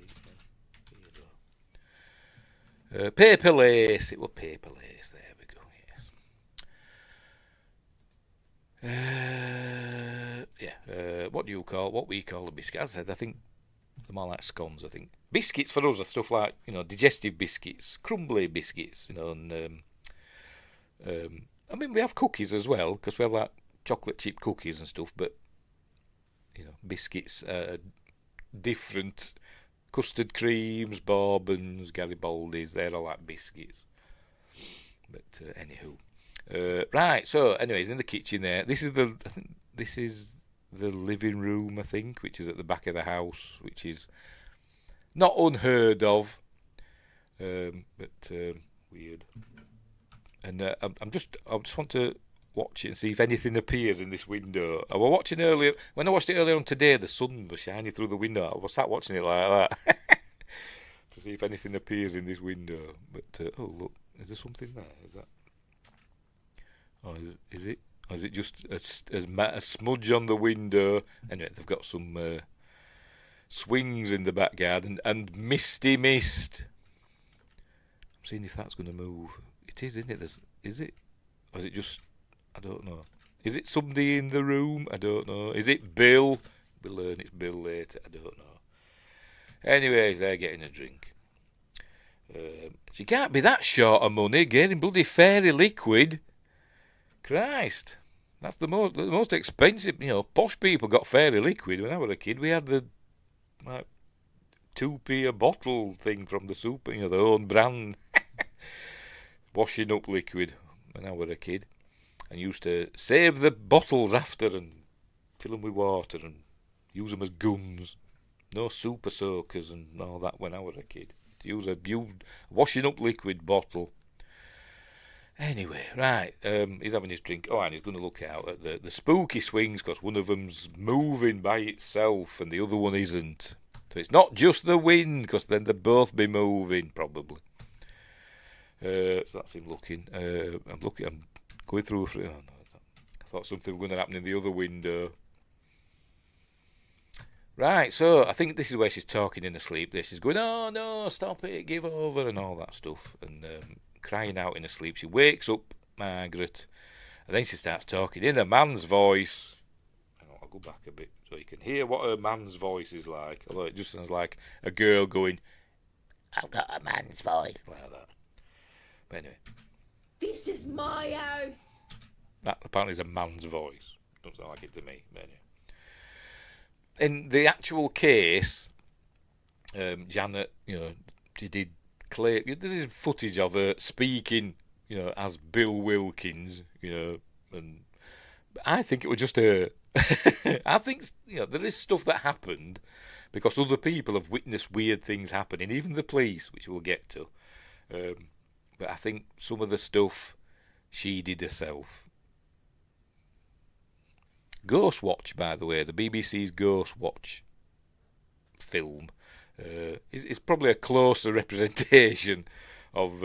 a hero. Paper Lace. It was Paper Lace. There we go. Yes. What do you call what we call a biscuit? As I said, I think they're more like scones. I think biscuits for us are stuff like digestive biscuits, crumbly biscuits. And I mean we have cookies as well because we have like chocolate chip cookies and stuff. But biscuits are different. Custard creams, bourbons, Garibaldis. They're all like biscuits. But anywho. Right, so anyways, in the kitchen there. This is the living room, I think, which is at the back of the house, which is not unheard of, but weird. And I just want to watch it and see if anything appears in this window. I was watching earlier, when I watched it earlier on today, the sun was shining through the window. I was sat watching it like that to see if anything appears in this window. But oh look, is there something there? Is that? Oh, is it? Or is it just a smudge on the window? Anyway, they've got some swings in the back garden and misty mist. I'm seeing if that's going to move. It is, isn't it? Is it? Or is it just... I don't know. Is it somebody in the room? I don't know. Is it Bill? We'll learn it's Bill later. I don't know. Anyways, they're getting a drink. She can't be that short of money getting bloody fairy liquid. Christ. That's the most expensive, posh people got fairy liquid. When I was a kid, we had the 2p a bottle thing from the super, their own brand washing up liquid when I was a kid. And used to save the bottles after and fill them with water and use them as guns. No super soakers and all that when I was a kid. To use a washing up liquid bottle. Anyway, right, he's having his drink. Oh, and he's going to look out at the spooky swings because one of them's moving by itself and the other one isn't. So it's not just the wind because then they'd both be moving, probably. So that's him looking. I'm going through... Oh, no, I thought something was going to happen in the other window. Right, so I think this is where she's talking in her sleep. She's going, oh, no, stop it, give over, and all that stuff. And... crying out in her sleep. She wakes up Margaret and then she starts talking in a man's voice. I'll go back a bit so you can hear what her man's voice is like, although it just sounds like a girl going, I've got a man's voice, like that. But anyway, this is my house. That apparently is a man's voice. Doesn't sound like it to me. But anyway, in the actual case, Janet, she did claim, there is footage of her speaking, as Bill Wilkins, and I think it was just her. I think, there is stuff that happened because other people have witnessed weird things happening, even the police, which we'll get to. But I think some of the stuff she did herself. Ghost Watch, by the way, the BBC's Ghost Watch film, is probably a closer representation of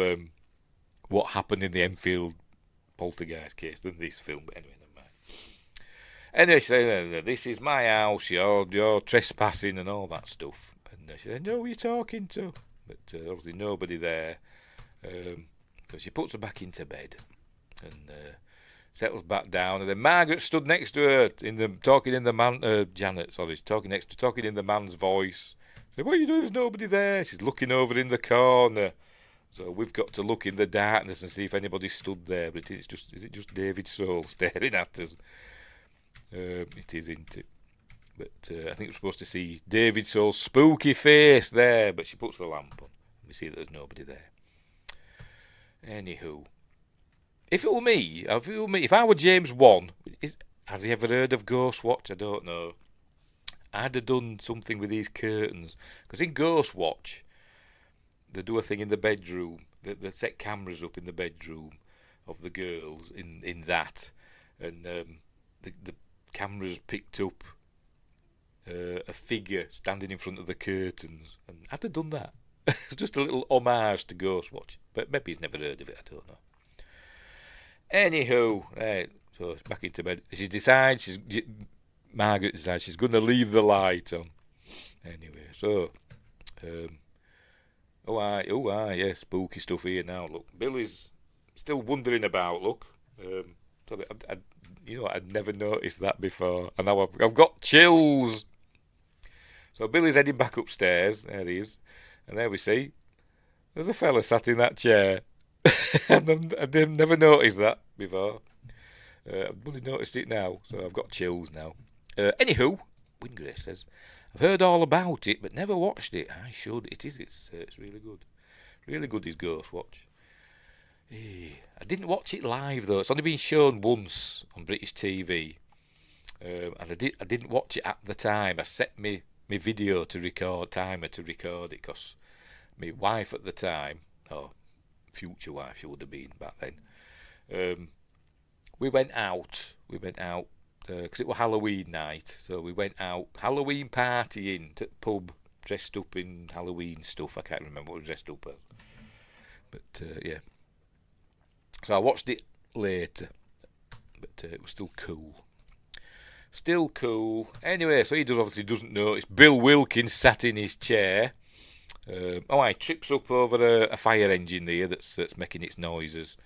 what happened in the Enfield poltergeist case than this film. But anyway, never mind. Anyway, she said, this is my house, you're trespassing and all that stuff. And she said, no, who are you talking to? But obviously nobody there. So she puts her back into bed and settles back down. And then Margaret stood next to her, talking in the man's voice. She said, what are you doing? There's nobody there. She's looking over in the corner. So we've got to look in the darkness and see if anybody stood there. But is it just David Soul staring at us? It is, isn't it? But I think we're supposed to see David Soul's spooky face there. But she puts the lamp on. We see that there's nobody there. Anywho, if I were James Wan, has he ever heard of Ghostwatch? I don't know. I'd have done something with these curtains, because in Ghostwatch, they do a thing in the bedroom. They set cameras up in the bedroom of the girls in that, and the cameras picked up a figure standing in front of the curtains, and I'd have done that. It's just a little homage to Ghostwatch, but maybe he's never heard of it. I don't know. Anywho, right, so it's back into bed. Margaret decides she's going to leave the light on. Anyway, so yeah, spooky stuff here now. Look, Billy's still wondering about. Look, I'd never noticed that before, and now I've got chills. So Billy's heading back upstairs. There he is, and there we see there's a fella sat in that chair, and I've never noticed that before. I've only noticed it now, so I've got chills now. Anywho, Wingrace says, I've heard all about it, but never watched it. I should. It's really good. Really good is Ghostwatch. I didn't watch it live, though. It's only been shown once on British TV. And I didn't watch it at the time. I set my video to record, timer to record it, because my wife at the time, or future wife she would have been back then, we went out, because it was Halloween night, so we went out Halloween partying to the pub, dressed up in Halloween stuff. I can't remember what we dressed up as, but yeah. So I watched it later, but it was still cool. Anyway, so he obviously doesn't notice Bill Wilkins sat in his chair. He trips up over a fire engine there that's making its noises.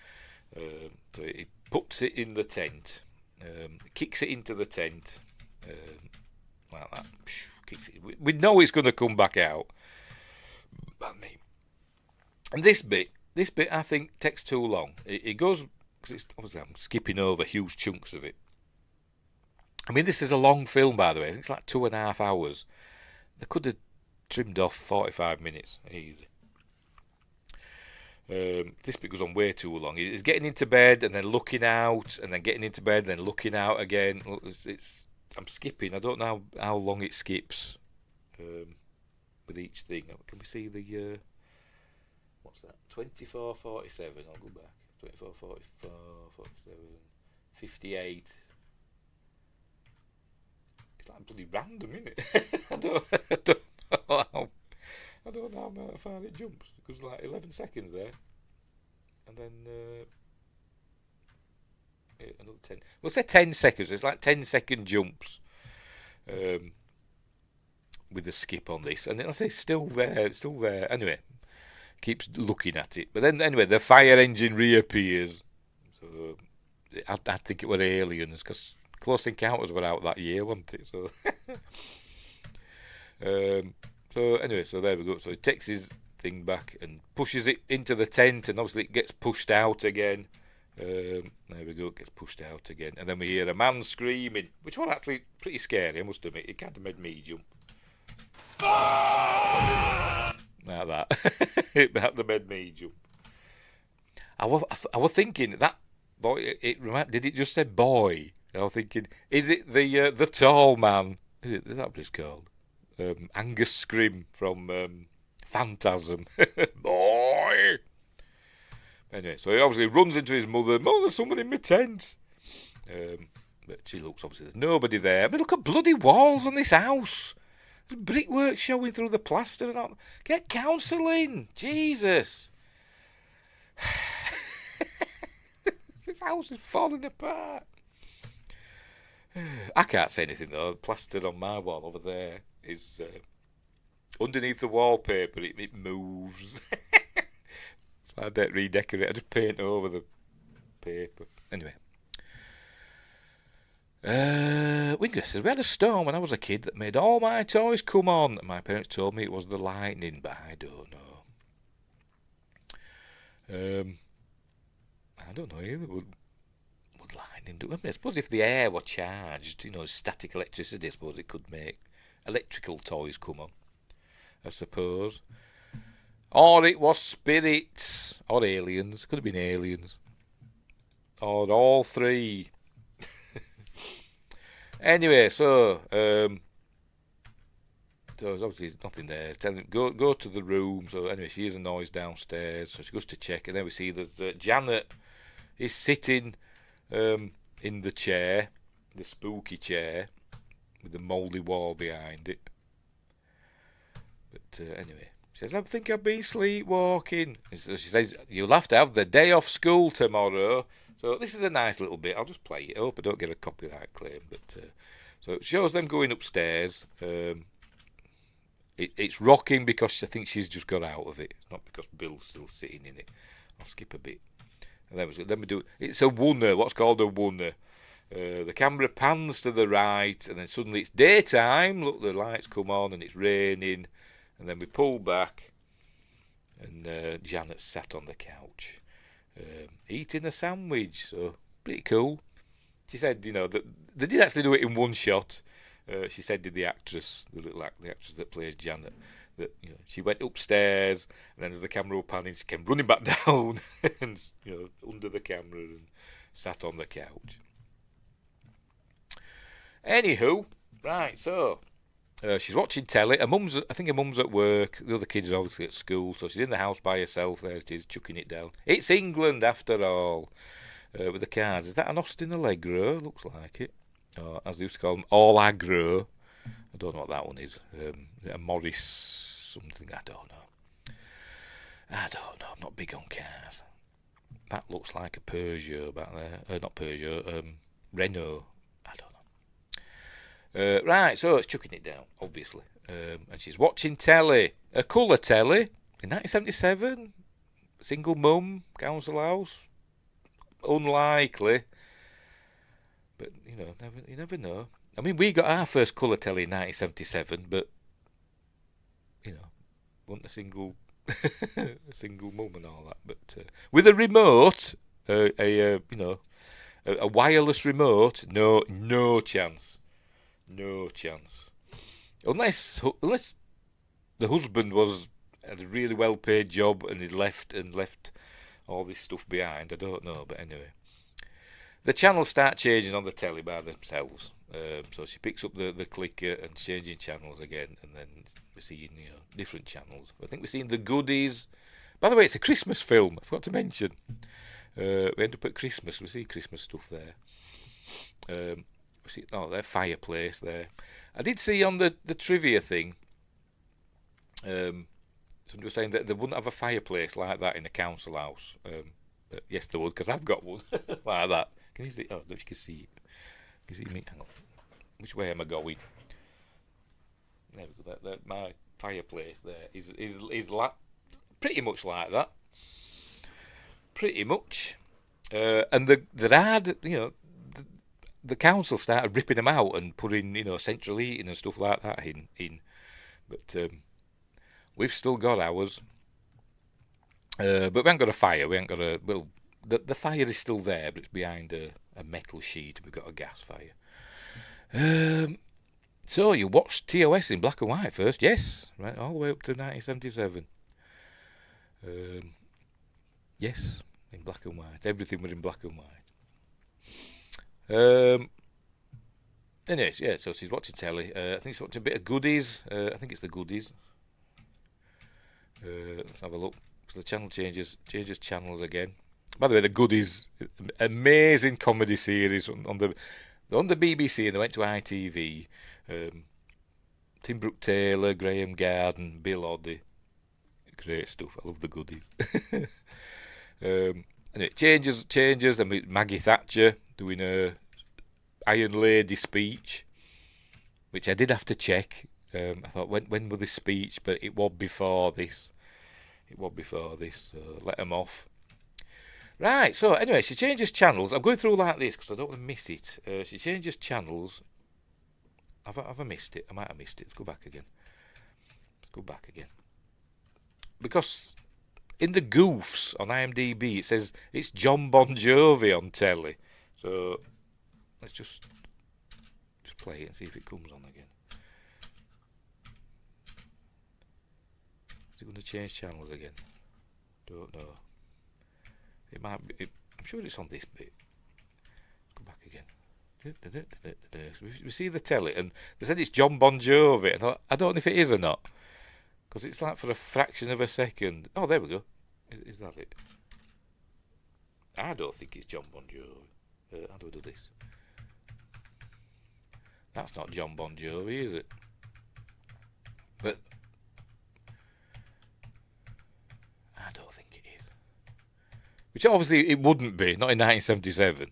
So he puts it in the tent. Kicks it into the tent like that. Kicks it. We know it's going to come back out. And this bit I think takes too long. It goes, because obviously I'm skipping over huge chunks of it. I mean, this is a long film, by the way. I think it's like 2.5 hours. They could have trimmed off 45 minutes easy. This bit goes on way too long. It's getting into bed and then looking out, and then getting into bed and then looking out again. I'm skipping. I don't know how long it skips with each thing. Can we see the what's that? 24:47. I'll go back. 24:44, 47, 58. It's like bloody random, isn't it? I don't know how far it jumps. It goes like 11 seconds there. And then another 10. We'll say 10 seconds. It's like 10-second jumps with the skip on this. And I'll say still there. Anyway, keeps looking at it. But then, anyway, the fire engine reappears. So I think it were aliens, because Close Encounters were out that year, wasn't it? So... So anyway, so there we go. So he takes his thing back and pushes it into the tent, and obviously it gets pushed out again. There we go, it gets pushed out again. And then we hear a man screaming, which was actually pretty scary, I must admit. It kind of made me jump. Like that. It made me jump. I was thinking, that boy, did it just say boy? I was thinking, is it the tall man? Is that what it's called? Angus Scrim from Phantasm. Boy! Anyway, so he obviously runs into his mother. Mother, there's someone in my tent. But she looks, obviously, there's nobody there. I mean, look at bloody walls on this house. There's brickwork showing through the plaster and all. Get counselling. Jesus. This house is falling apart. I can't say anything, though. Plastered on my wall over there is underneath the wallpaper. It moves. So I don't redecorate. I just paint over the paper. Anyway, Winger says, we had a storm when I was a kid that made all my toys come on. My parents told me it was the lightning, but I don't know. I don't know either. Would lightning do? I mean, I suppose if the air were charged, static electricity, I suppose it could make electrical toys come on. I suppose. Or it was spirits. Or aliens. Could have been aliens. Or all three. Anyway, so obviously there's nothing there. Tell him go to the room. So anyway, she hears a noise downstairs. So she goes to check, and then we see there's Janet is sitting in the chair, the spooky chair, with the mouldy wall behind it. But anyway, she says, I think I've been sleepwalking. So she says, you'll have to have the day off school tomorrow. So this is a nice little bit. I'll just play it. I hope I don't get a copyright claim. But so it shows them going upstairs. It's rocking because I think she's just got out of it, not because Bill's still sitting in it. I'll skip a bit. And then we do. It's a wunner. What's called a wunner. The camera pans to the right, and then suddenly it's daytime. Look, the lights come on, and it's raining. And then we pull back, and Janet's sat on the couch, eating a sandwich. So pretty cool. She said, that they did actually do it in one shot. She said, did the actress, the actress that plays Janet, that she went upstairs, and then as the camera was panning, she came running back down, and under the camera, and sat on the couch. Anywho, right, so she's watching telly. I think her mum's at work. The other kids are obviously at school, so she's in the house by herself. There it is, chucking it down. It's England after all. With the cars. Is that an Austin Allegro? Looks like it. Or, as they used to call them, All Aggro. I don't know what that one is. Is it a Morris something? I don't know. I'm not big on cars. That looks like a Peugeot back there. Not Peugeot. Renault. I don't know. Right, so it's chucking it down, obviously. And she's watching telly. A colour telly in 1977. Single mum, council house. Unlikely. But, you never know. I mean, we got our first colour telly in 1977, but, wasn't a single mum and all that. But with a remote, a wireless remote, no chance. No chance. Unless the husband had a really well-paid job and he'd left all this stuff behind. I don't know, but anyway. The channels start changing on the telly by themselves. So she picks up the clicker and changing channels again, and then we're seeing different channels. I think we're seeing the goodies. By the way, it's a Christmas film. I forgot to mention. We end up at Christmas. We see Christmas stuff there. We see their fireplace there. I did see on the trivia thing. Somebody was saying that they wouldn't have a fireplace like that in a council house. But yes, they would, because I've got one like that. Can you see? Oh, no, you can see it. Can you see me? Hang on. Which way am I going? There we go. That my fireplace there is pretty much like that. Pretty much. And the council started ripping them out and putting central heating and stuff like that in. But we've still got ours. But we haven't got a fire. We haven't got a... Well, the fire is still there, but it's behind a metal sheet. We've got a gas fire. So you watched TOS in black and white first? Yes. Right, all the way up to 1977. Yes, in black and white. Everything was in black and white. Anyways, yeah, so she's watching telly. I think she's watching a bit of goodies. I think it's the goodies. Let's have a look. So the channel changes channels again. By the way, the goodies, amazing comedy series on the BBC, and they went to ITV. Tim Brooke Taylor, Graham Garden, Bill Oddie, great stuff. I love the goodies. And it changes, and Maggie Thatcher doing a Iron Lady speech, which I did have to check. I thought, when was this speech? But it was before this. So let them off. Right, so anyway, she changes channels. I'm going through like this because I don't want to miss it. She changes channels. Have I missed it? I might have missed it. Let's go back again. Because in the goofs on IMDb, it says it's John Bon Jovi on telly. So let's just play it and see if it comes on again. Is it going to change channels again? Don't know. It might be. I'm sure it's on this bit. Go back again. We see the telly, and they said it's John Bon Jovi, and I don't know if it is or not, because it's like for a fraction of a second. Oh, there we go. Is that it? I don't think it's John Bon Jovi. How do I do this? That's not John Bon Jovi, is it? But I don't think it is. Which obviously it wouldn't be, not in 1977.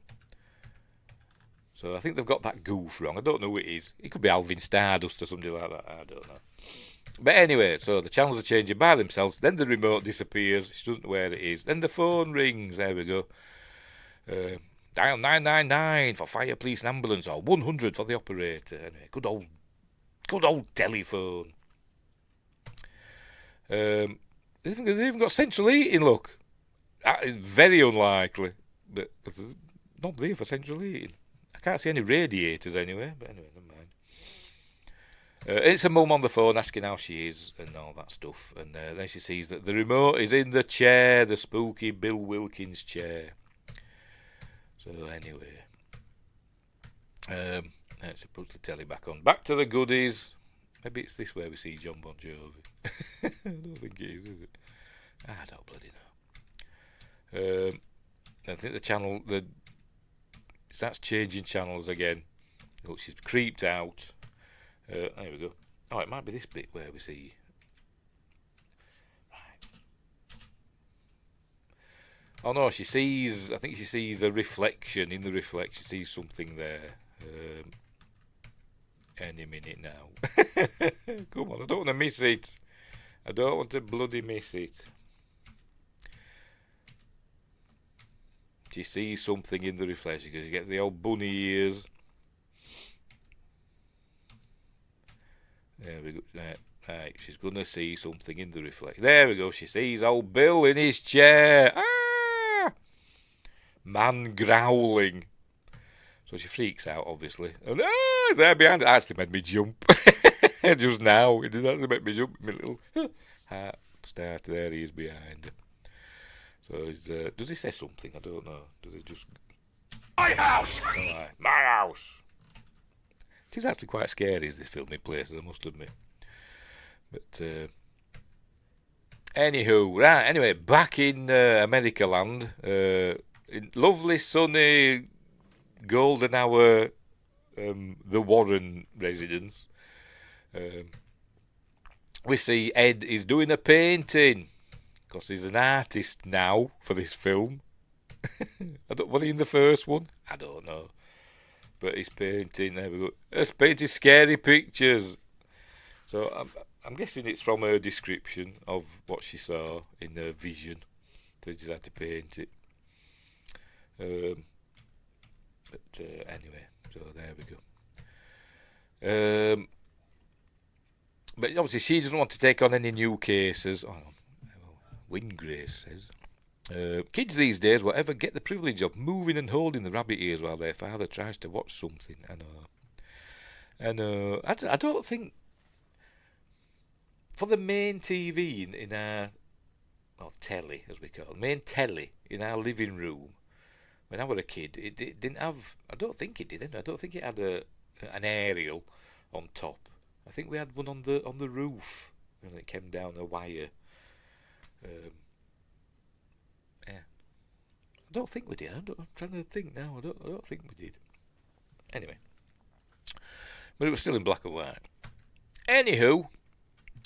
So I think they've got that goof wrong. I don't know who it is. It could be Alvin Stardust or something like that. I don't know. But anyway, so the channels are changing by themselves. Then the remote disappears. She doesn't know where it is. Then the phone rings. There we go. Dial 999 for fire, police and ambulance, or 100 for the operator. Anyway, good old telephone. They've even got central heating, look. That is very unlikely. But there's not there for central heating. I can't see any radiators anywhere, but anyway, never mind. It's a mum on the phone asking how she is and all that stuff. And then she sees that the remote is in the chair, the spooky Bill Wilkins chair. So anyway, let's put the telly back on. Back to the goodies. Maybe it's this way we see John Bon Jovi. I don't think it is it? I don't bloody know. I think the channel, starts changing channels again. Look, she's creeped out. There we go. Oh, it might be this bit where we see. Right. Oh no, she sees. I think she sees a reflection. In the reflection, she sees something there. Any minute now. Come on, I don't want to miss it. I don't want to bloody miss it. She sees something in the reflection because she gets the old bunny ears. There we go. Right, she's going to see something in the reflection. There we go. She sees old Bill in his chair. Ah! Man growling. So she freaks out, obviously. And there behind it. Actually made me jump. Just now. It did actually make me jump. My little heart start. There he is behind her. So does he say something? I don't know. Does he just... My house! My house! It is actually quite scary, is this film in places, I must admit. But, anywho, right, anyway, back in America land, in lovely, sunny, golden hour, the Warren residence, we see Ed is doing a painting, because he's an artist now for this film. Was he in the first one? I don't know. But he's painting, there we go. He's painting scary pictures. So I'm guessing it's from her description of what she saw in her vision. So she just had to paint it. But anyway, so there we go. But obviously she doesn't want to take on any new cases. Oh, Wingrace says. Kids these days will ever get the privilege of moving and holding the rabbit ears while their father tries to watch something. I know. I don't think for the main TV in our telly, as we call it, main telly in our living room. When I was a kid, it didn't have. I don't think it did. I don't think it had an aerial on top. I think we had one on the roof, and it came down a wire. Yeah. I don't think we did. I'm trying to think now. I don't think we did. Anyway. But it was still in black and white. Anywho,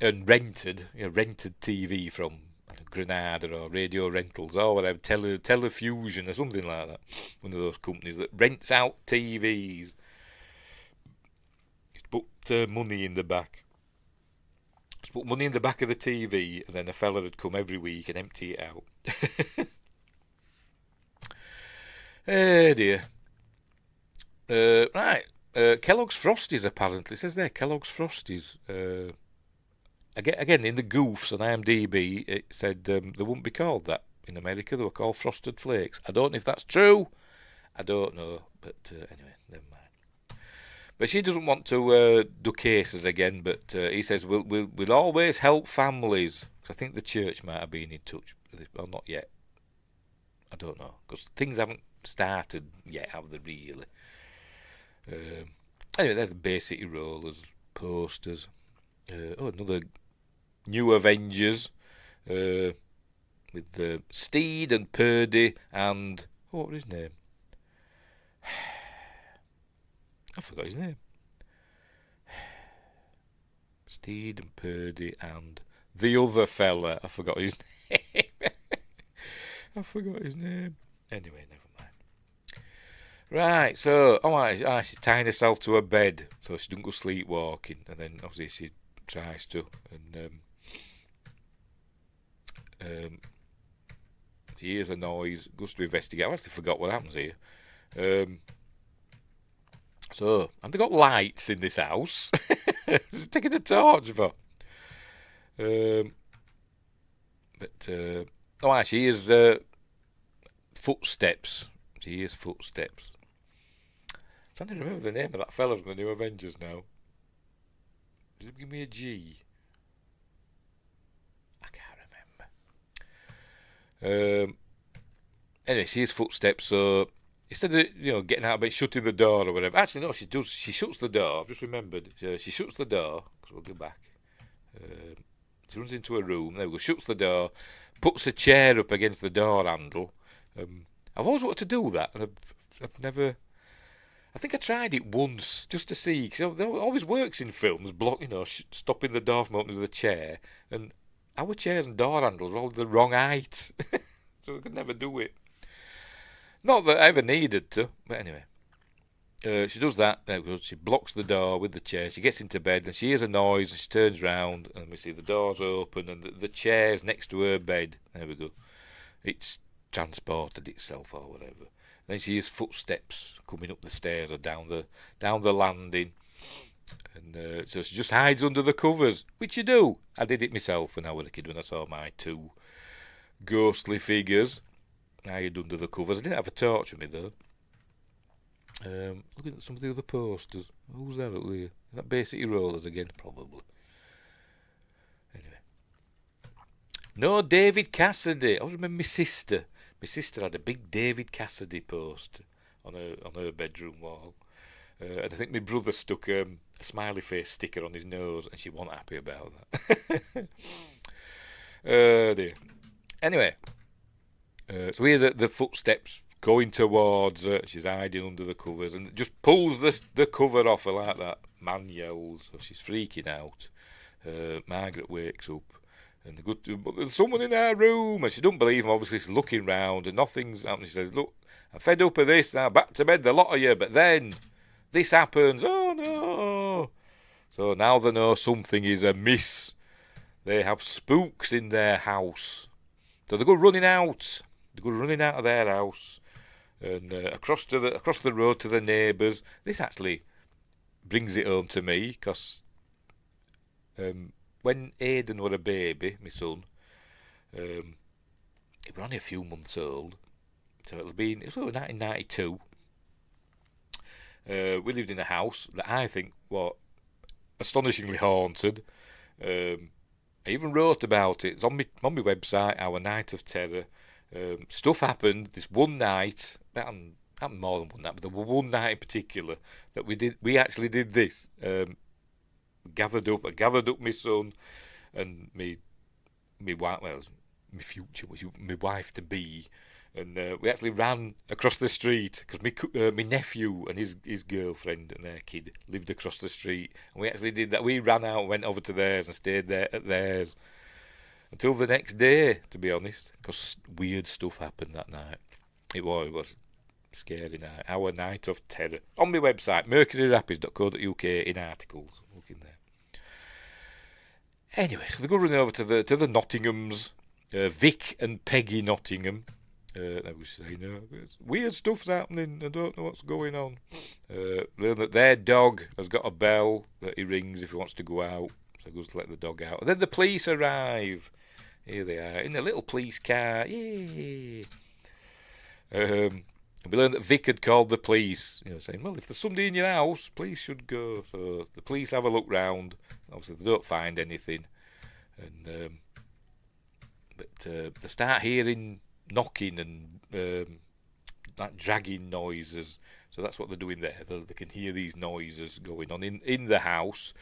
and rented TV from Granada or Radio Rentals or whatever, Telefusion or something like that. One of those companies that rents out TVs. Just put money in the back. Just put money in the back of the TV, and then a fella would come every week and empty it out. Oh dear. Right. Kellogg's Frosties apparently. It says there, Kellogg's Frosties. Again, in the goofs on IMDb, it said they wouldn't be called that in America. They were called Frosted Flakes. I don't know if that's true. I don't know. But anyway, never mind. But she doesn't want to do cases again. But he says we'll always help families. Because I think the church might have been in touch with this, well, not yet. I don't know, because things haven't started yet, have they really? Anyway, there's the Bay City Rollers posters. Another New Avengers with Steed and Purdy and what was his name? I forgot his name. Steed and Purdy and the other fella. I forgot his name. I forgot his name. Anyway, never mind. Right, so she tied herself to her bed so she doesn't go sleepwalking, and then obviously she tries to, and she hears a noise, goes to investigate. I actually forgot what happens here. So, have they got lights in this house? She's taking a torch for. She hears footsteps. She hears footsteps. I'm trying to remember the name of that fella from the New Avengers now. Does it give me a G? I can't remember. Anyway, she hears footsteps, so instead of getting out of bed, shutting the door or whatever. Actually, no, she does. She shuts the door. I've just remembered. She shuts the door, because we'll go back. She runs into a room. There we go. Shuts the door, puts a chair up against the door handle. I've always wanted to do that, and I've never. I think I tried it once just to see, because it always works in films. Stopping the door from opening with a chair, and our chairs and door handles are all the wrong height, so I could never do it. Not that I ever needed to, but anyway. She does that. She blocks the door with the chair. She gets into bed, and she hears a noise, and she turns round, and we see the door's open, and the chair's next to her bed. There we go. It's transported itself or whatever. Then she hears footsteps coming up the stairs or down the landing, and so she just hides under the covers, which you do. I did it myself when I was a kid when I saw my two ghostly figures. I hid under the covers. I didn't have a torch with me though. Looking at some of the other posters. Who's that up there? Is that Bay City Rollers again? Probably. Anyway. No David Cassidy. I remember my sister. My sister had a big David Cassidy poster on her bedroom wall. And I think my brother stuck a smiley face sticker on his nose, and she wasn't happy about that. Dear. Anyway. So we hear the footsteps going towards her. She's hiding under the covers, and just pulls the cover off her like that. Man yells, so she's freaking out. Margaret wakes up, and but there's someone in our room, and she don't believe him. Obviously, she's looking round, and nothing's happening. She says, "Look, I'm fed up of this now. Back to bed, the lot of you." But then this happens. Oh no! So now they know something is amiss. They have spooks in their house, so they go running out. They go running out of their house and across the road to the neighbours. This actually brings it home to me, because when Aidan were a baby, my son, he was only a few months old, so it was 1992. We lived in a house that I think was astonishingly haunted. I even wrote about it. It's on my website, Our Night of Terror. Stuff happened this one night. That happened more than one night, but there was one night in particular that we actually did this. Gathered up my son and my wife, my future, my wife to be, and we actually ran across the street, because my nephew and his girlfriend and their kid lived across the street, and we actually did that. We ran out, went over to theirs, and stayed there at theirs until the next day, to be honest, because weird stuff happened that night. It was a scary night. Our Night of Terror. On my website, mercuryrapids.co.uk, in articles. Look in there. Anyway, so they go running over to the Nottinghams, Vic and Peggy Nottingham. They were saying, weird stuff's happening, I don't know what's going on. Learn that their dog has got a bell that he rings if he wants to go out, so he goes to let the dog out. And then the police arrive. Here they are, in a little police car. Yay! And we learned that Vic had called the police, saying, well, if there's somebody in your house, police should go. So the police have a look round. Obviously, they don't find anything. And they start hearing knocking and like dragging noises. So that's what they're doing there. They can hear these noises going on in the house.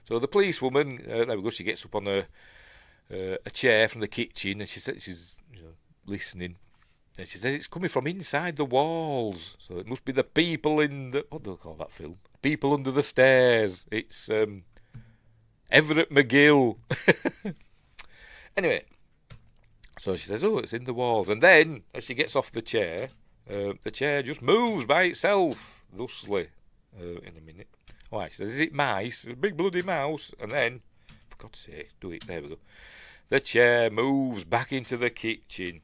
So the policewoman, there we go, she gets up on a chair from the kitchen and she's listening. And she says it's coming from inside the walls. So it must be the people what do they call that film? People under the stairs. It's Everett McGill. Anyway, so she says, oh, it's in the walls. And then, as she gets off the chair just moves by itself, thusly, in a minute. All right, she says, is it mice? A big bloody mouse. And then, for God's sake, do it. There we go. The chair moves back into the kitchen.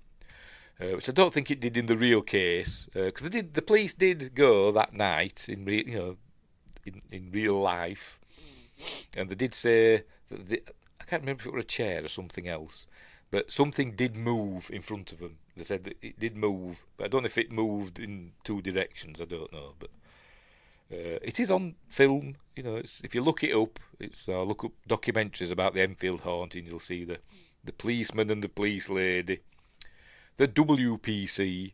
Which I don't think it did in the real case, because the police did go that night in real life, and they did say that I can't remember if it were a chair or something else, but something did move in front of them. They said that it did move, but I don't know if it moved in two directions. I don't know, but it is on film. If you look it up, look up documentaries about the Enfield haunting. You'll see the policeman and the police lady. The WPC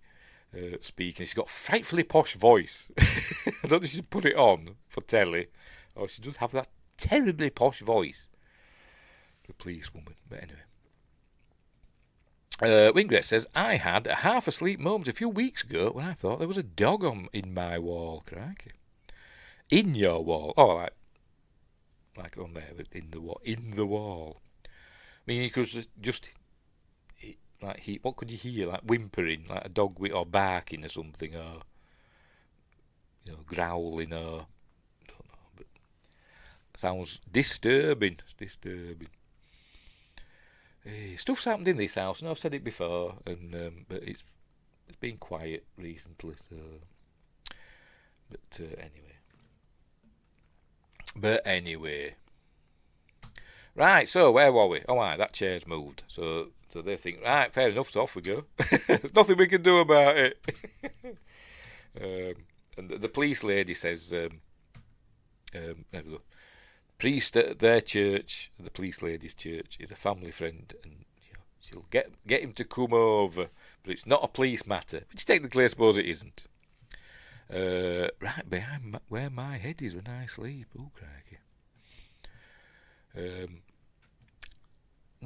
speaking. She's got a frightfully posh voice. I don't know if she's put it on for telly, or she does have that terribly posh voice. The policewoman. But anyway. Wingret says, I had a half-asleep moment a few weeks ago when I thought there was a dog in my wall. Crikey. In your wall. Oh, like on there, but in the wall. I mean, you could just... what could you hear? Like whimpering, like a dog or barking or something, or growling, or I don't know. But sounds disturbing. It's disturbing. Stuff's happened in this house. I've said it before, and but it's been quiet recently. So. But anyway. Right. So where were we? Oh, right. That chair's moved. So they think, right, fair enough, so off we go. There's nothing we can do about it. And the police lady says, there we go. Priest at their church, the police lady's church, is a family friend, and she'll get him to come over, but it's not a police matter, which technically I suppose it isn't. Right behind where my head is when I sleep. Oh, crikey.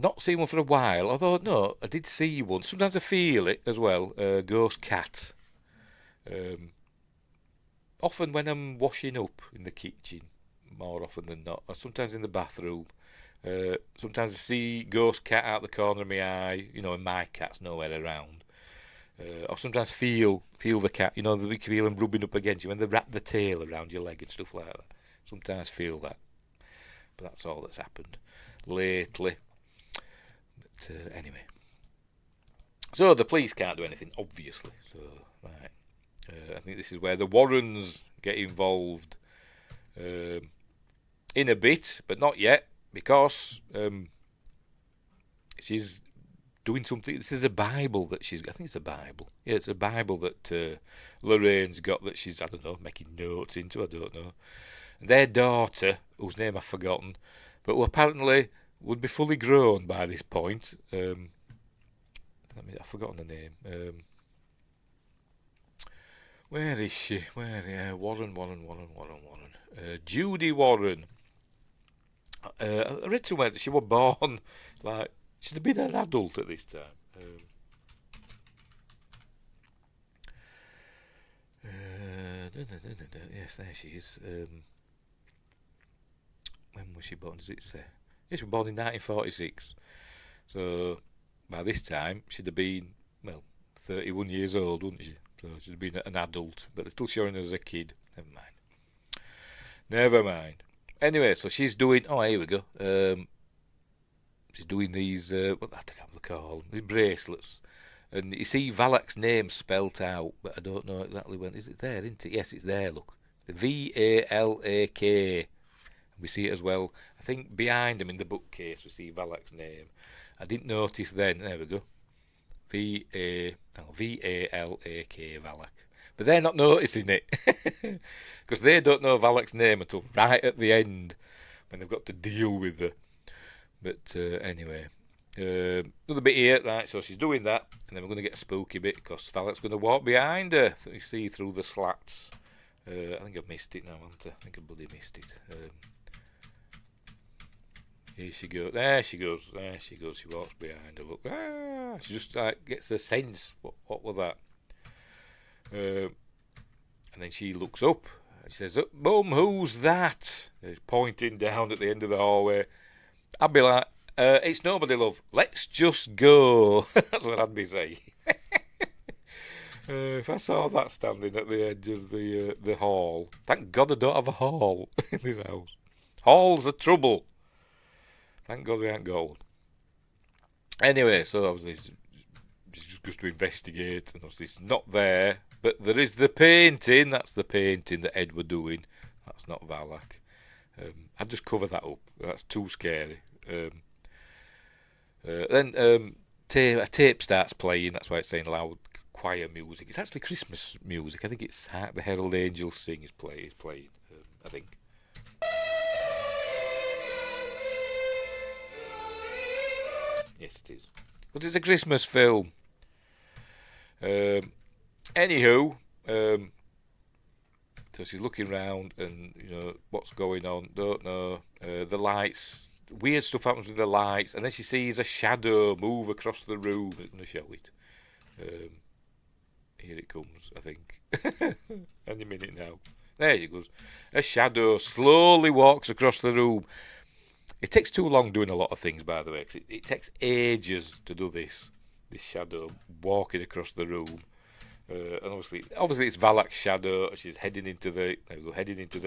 Not seen one for a while, although no, I did see one. Sometimes I feel it as well. Ghost cat. Often when I'm washing up in the kitchen, more often than not, or sometimes in the bathroom. Sometimes I see ghost cat out the corner of my eye, and my cat's nowhere around. Or sometimes feel the cat, the we feel them rubbing up against you when they wrap the tail around your leg and stuff like that. Sometimes feel that. But that's all that's happened lately. Anyway, so the police can't do anything, obviously. So right, I think this is where the Warrens get involved in a bit, but not yet, because she's doing something. This is a Bible that I think it's a Bible. Yeah, it's a Bible that Lorraine's got that she's, I don't know, making notes into. I don't know. And their daughter, whose name I've forgotten, but who apparently would be fully grown by this point. I've forgotten the name. Where is she? Warren. Judy Warren. I read somewhere that she was born, she'd have been an adult at this time. Yes, there she is. When was she born, does it say? Yes, she was born in 1946. So, by this time, she'd have been, 31 years old, wouldn't she? So, she'd have been an adult, but they're still showing her as a kid. Never mind. Anyway, so she's doing, here we go. She's doing these, what I can't recall, these bracelets. And you see Valak's name spelt out, but I don't know exactly when. Is it there, isn't it? Yes, it's there, look. The Valak. We see it as well. I think behind him in the bookcase we see Valak's name. I didn't notice then. There we go. Valak. But they're not noticing it because they don't know Valak's name until right at the end when they've got to deal with her. But anyway, another bit here, right? So she's doing that, and then we're going to get a spooky bit because Valak's going to walk behind her. You see through the slats. I think I've missed it now, haven't I? I think I bloody missed it. Here she goes. There she goes. There she goes. She walks behind her. Look. Ah! She just like gets a sense. What was that? And then she looks up. And she says, "Mum, who's that?" And he's pointing down at the end of the hallway. I'd be like, "It's nobody, love. Let's just go." That's what I'd be saying. If I saw that standing at the edge of the hall, thank God I don't have a hall in this house. Halls are trouble. Thank God we ain't got one. Anyway, so obviously she just goes to investigate, and obviously it's not there, but there is the painting. That's the painting that Ed were doing. That's not Valak. I'd just cover that up. That's too scary. Then a tape starts playing. That's why it's saying loud choir music. It's actually Christmas music. I think it's Hark the Herald Angels Sing is playing. I think. Yes, it is. But it's a Christmas film. Anywho, so she's looking round and, what's going on, don't know. The lights, weird stuff happens with the lights, and then she sees a shadow move across the room. I'm going to show it. Here it comes, I think. Any minute now. There she goes. A shadow slowly walks across the room. It takes too long doing a lot of things, by the way, 'cause it takes ages to do this shadow walking across the room. And obviously it's Valak's shadow. She's heading into the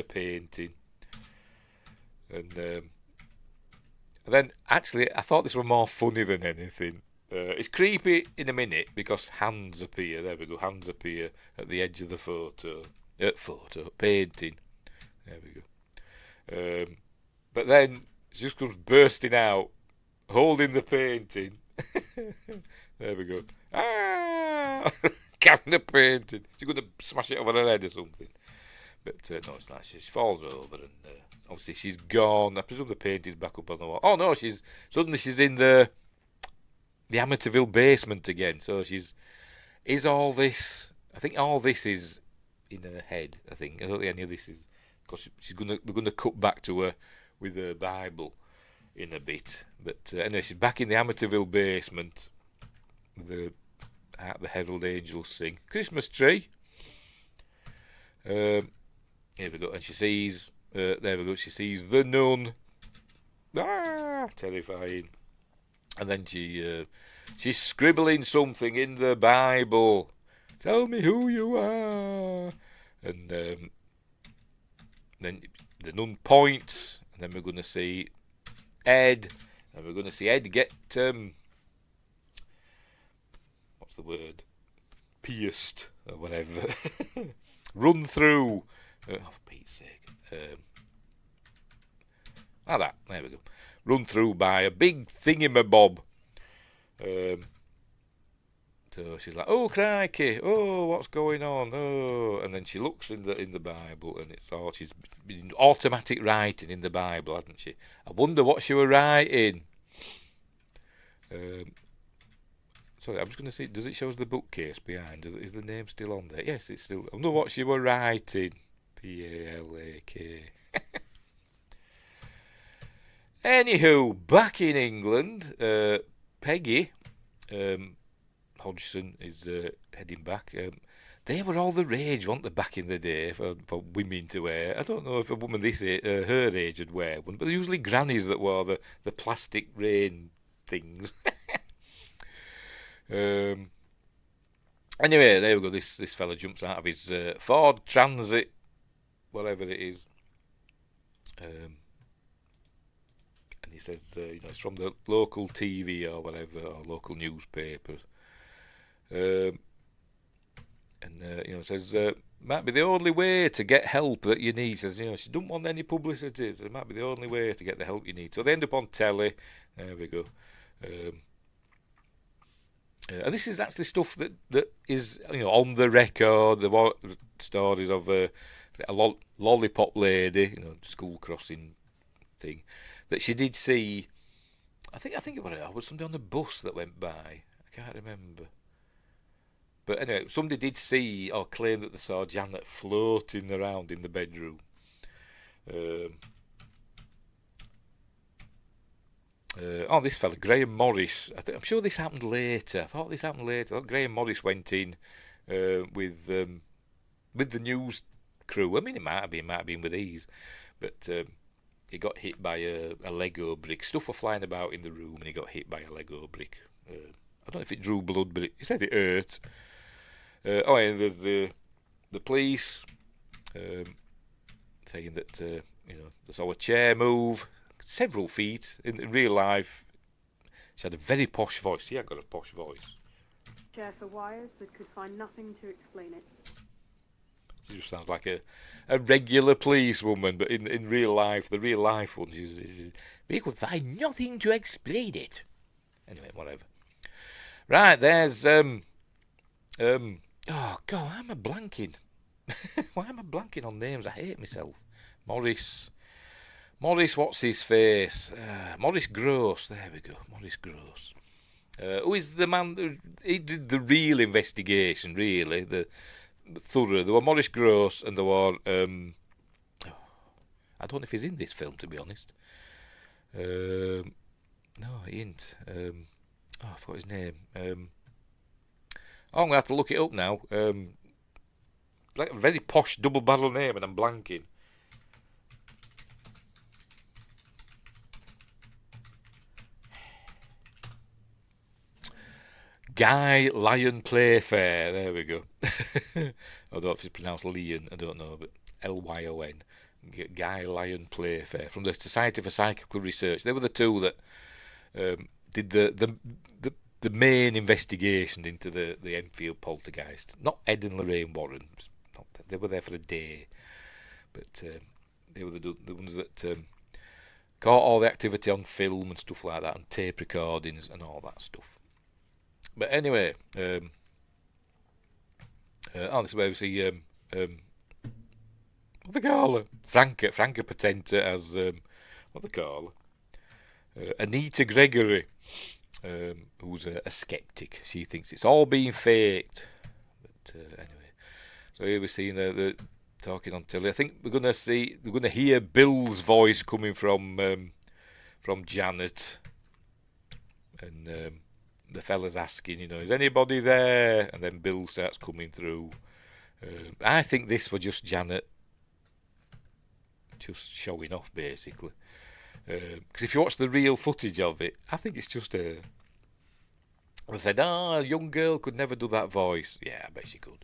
painting. And then, actually, I thought this was more funny than anything. It's creepy in a minute because hands appear. There we go. Hands appear at the edge of the painting. There we go. But then she just comes bursting out, holding the painting. There we go. Ah! Carrying the painting. She's going to smash it over her head or something. But no, it's not. She falls over and obviously she's gone. I presume the painting's back up on the wall. Oh no, she's in the Amityville basement again. So is all this? I think all this is in her head. I think I don't think any of this is because we're gonna cut back to her with her Bible in a bit. But anyway, she's back in the Amityville basement. The Herald Angels Sing. Christmas tree. Here we go. And she sees, there we go, she sees the nun. Ah, terrifying. And then she's scribbling something in the Bible. Tell me who you are. And then the nun points. And then we're going to see Ed. And we're going to see Ed get... what's the word? Pierced or whatever. Run through. For Pete's sake. That. There we go. Run through by a big thingamabob. So she's like, "Oh crikey! Oh, what's going on? Oh!" And then she looks in the Bible, and it's all she's been automatic writing in the Bible, hasn't she? I wonder what she were writing. Sorry, I'm just going to see. Does it show us the bookcase behind? Is the name still on there? Yes, it's still. I wonder what she were writing. Palak. Anywho, back in England, Peggy Hodgson is heading back. They were all the rage, weren't they, back in the day for women to wear? I don't know if a woman her age would wear one, but they're usually grannies that wore the plastic rain things. Anyway, there we go. This fella jumps out of his Ford Transit, whatever it is, and he says, it's from the local TV or whatever, or local newspaper, and says might be the only way to get help that you need. Says she don't want any publicity. So it might be the only way to get the help you need. So they end up on telly. There we go. And this is actually stuff that is on the record. There were stories of a lollipop lady, school crossing thing, that she did see. I think it was somebody on the bus that went by. I can't remember. But anyway, somebody did see or claim that they saw Janet floating around in the bedroom. This fella, Graham Morris. I'm sure this happened later. I thought Graham Morris went in with the news crew. I mean, it might have been with these, but he got hit by a Lego brick. Stuff were flying about in the room, and he got hit by a Lego brick. I don't know if it drew blood, but he said it hurt. And there's the police saying that they saw a chair move several feet in real life. She had a very posh voice. She had got a posh voice. Chair for wires, but could find nothing to explain it. She just sounds like a regular policewoman, but in real life, the real life one, we could find nothing to explain it. Anyway, whatever. Right, there's oh God, I'm a blanking. Why am I blanking on names? I hate myself. Morris, what's his face? Morris Gross. There we go. Morris Gross. Who is the man? He did the real investigation. Really, the thorough. There were Morris Gross, and there were. I don't know if he's in this film, to be honest. No, he ain't. I forgot his name. I'm gonna have to look it up now. Like a very posh double barrel name, and I'm blanking. Guy Lyon Playfair. There we go. I don't know if it's pronounced Lyon. I don't know, but Lyon. Guy Lyon Playfair from the Society for Psychical Research. They were the two that did the main investigation into the Enfield poltergeist. Not Ed and Lorraine Warren. They were there for a day, but they were the ones that caught all the activity on film and stuff like that, and tape recordings and all that stuff. But anyway, this is where we see what they call her? Franca Potenta as what they call her? Anita Gregory, who's a skeptic. She thinks it's all being faked. But anyway, so here we're seeing the talking on telly. I think we're gonna hear Bill's voice coming from Janet, and the fella's asking, is anybody there? And then Bill starts coming through. I think this was just Janet just showing off, basically. Because if you watch the real footage of it, I think it's just they said, a young girl could never do that voice. Yeah, I bet she could.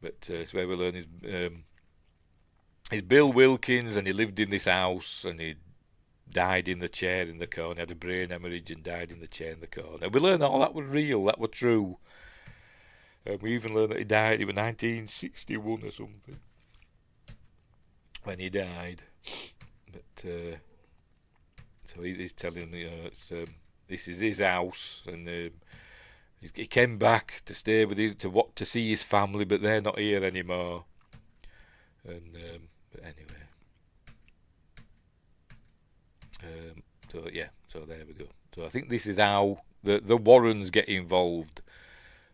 But it's where we learn he's Bill Wilkins, and he lived in this house, and he died in the chair in the corner. He had a brain hemorrhage and died in the chair in the corner. We learned all that was real, that was true. We even learned that he died in 1961 or something when he died. But so he's telling me this is his house, and he came back to stay with to see his family, but they're not here anymore. And but anyway. So there we go. So I think this is how the Warrens get involved.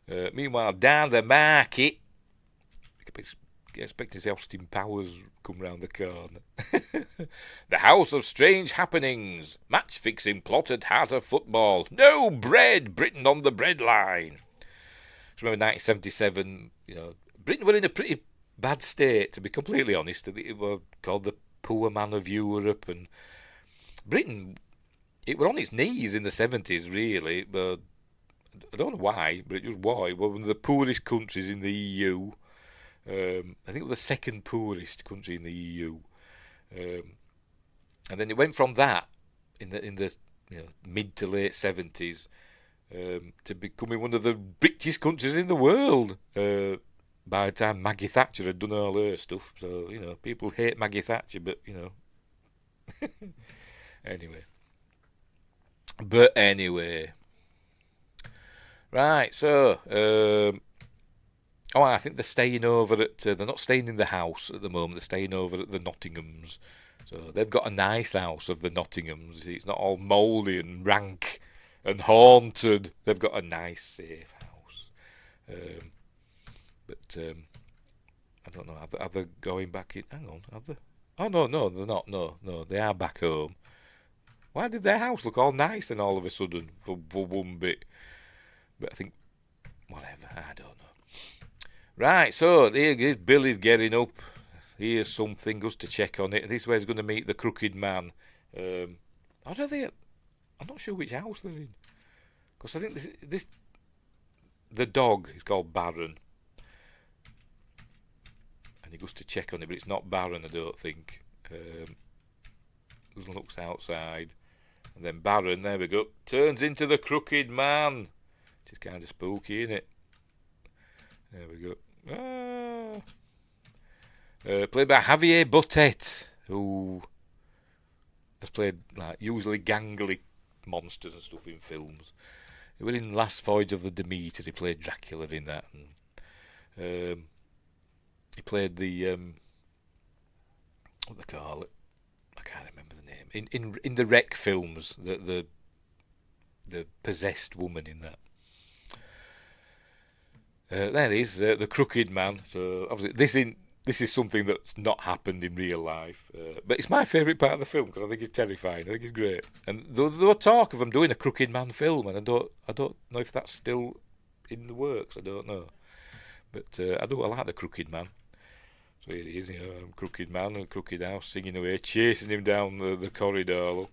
Meanwhile, down the market, expect to see Austin Powers come round the corner. The House of Strange Happenings. Match fixing plot at heart of football. No bread. Britain on the bread line. So remember 1977. Britain were in a pretty bad state, to be completely honest. It were called the poor man of Europe, and Britain, it were on its knees in the 70s, really, but I don't know why, but it just was. It was one of the poorest countries in the EU. I think it was the second poorest country in the EU. And then it went from that in the mid to late 70s to becoming one of the richest countries in the world. By the time Maggie Thatcher had done all her stuff, so people hate Maggie Thatcher, but anyway. Right, so I think they're staying over at. They're not staying in the house at the moment. They're staying over at the Nottinghams. So they've got a nice house of the Nottinghams. It's not all mouldy and rank and haunted. They've got a nice, safe house. But I don't know. Are they going back in? Hang on. Are they? Oh no, they're not. No, they are back home. Why did their house look all nice and all of a sudden for one bit? But I think whatever. I don't know. Right, so here's Billy's getting up. Here's something, goes to check on it. This is where he's going to meet the crooked man. I'm not sure which house they're in. Because I think the dog is called Baron. And he goes to check on it, but it's not Baron, I don't think. Goes and looks outside. And then Baron, there we go, turns into the crooked man. Which is kind of spooky, isn't it? There we go. Played by Javier Botet, who has played like usually gangly monsters and stuff in films. He was in Last Voyage of the Demeter. He played Dracula in that. And, he played the what they call it? I can't remember the name. In the Wreck films, the possessed woman in that. There is the crooked man. So obviously this is something that's not happened in real life, but it's my favourite part of the film because I think it's terrifying. I think it's great, and there was talk of them doing a crooked man film, and I don't know if that's still in the works. I don't know, but I like the crooked man. So here he is, crooked man and crooked house, singing away, chasing him down the corridor. Look,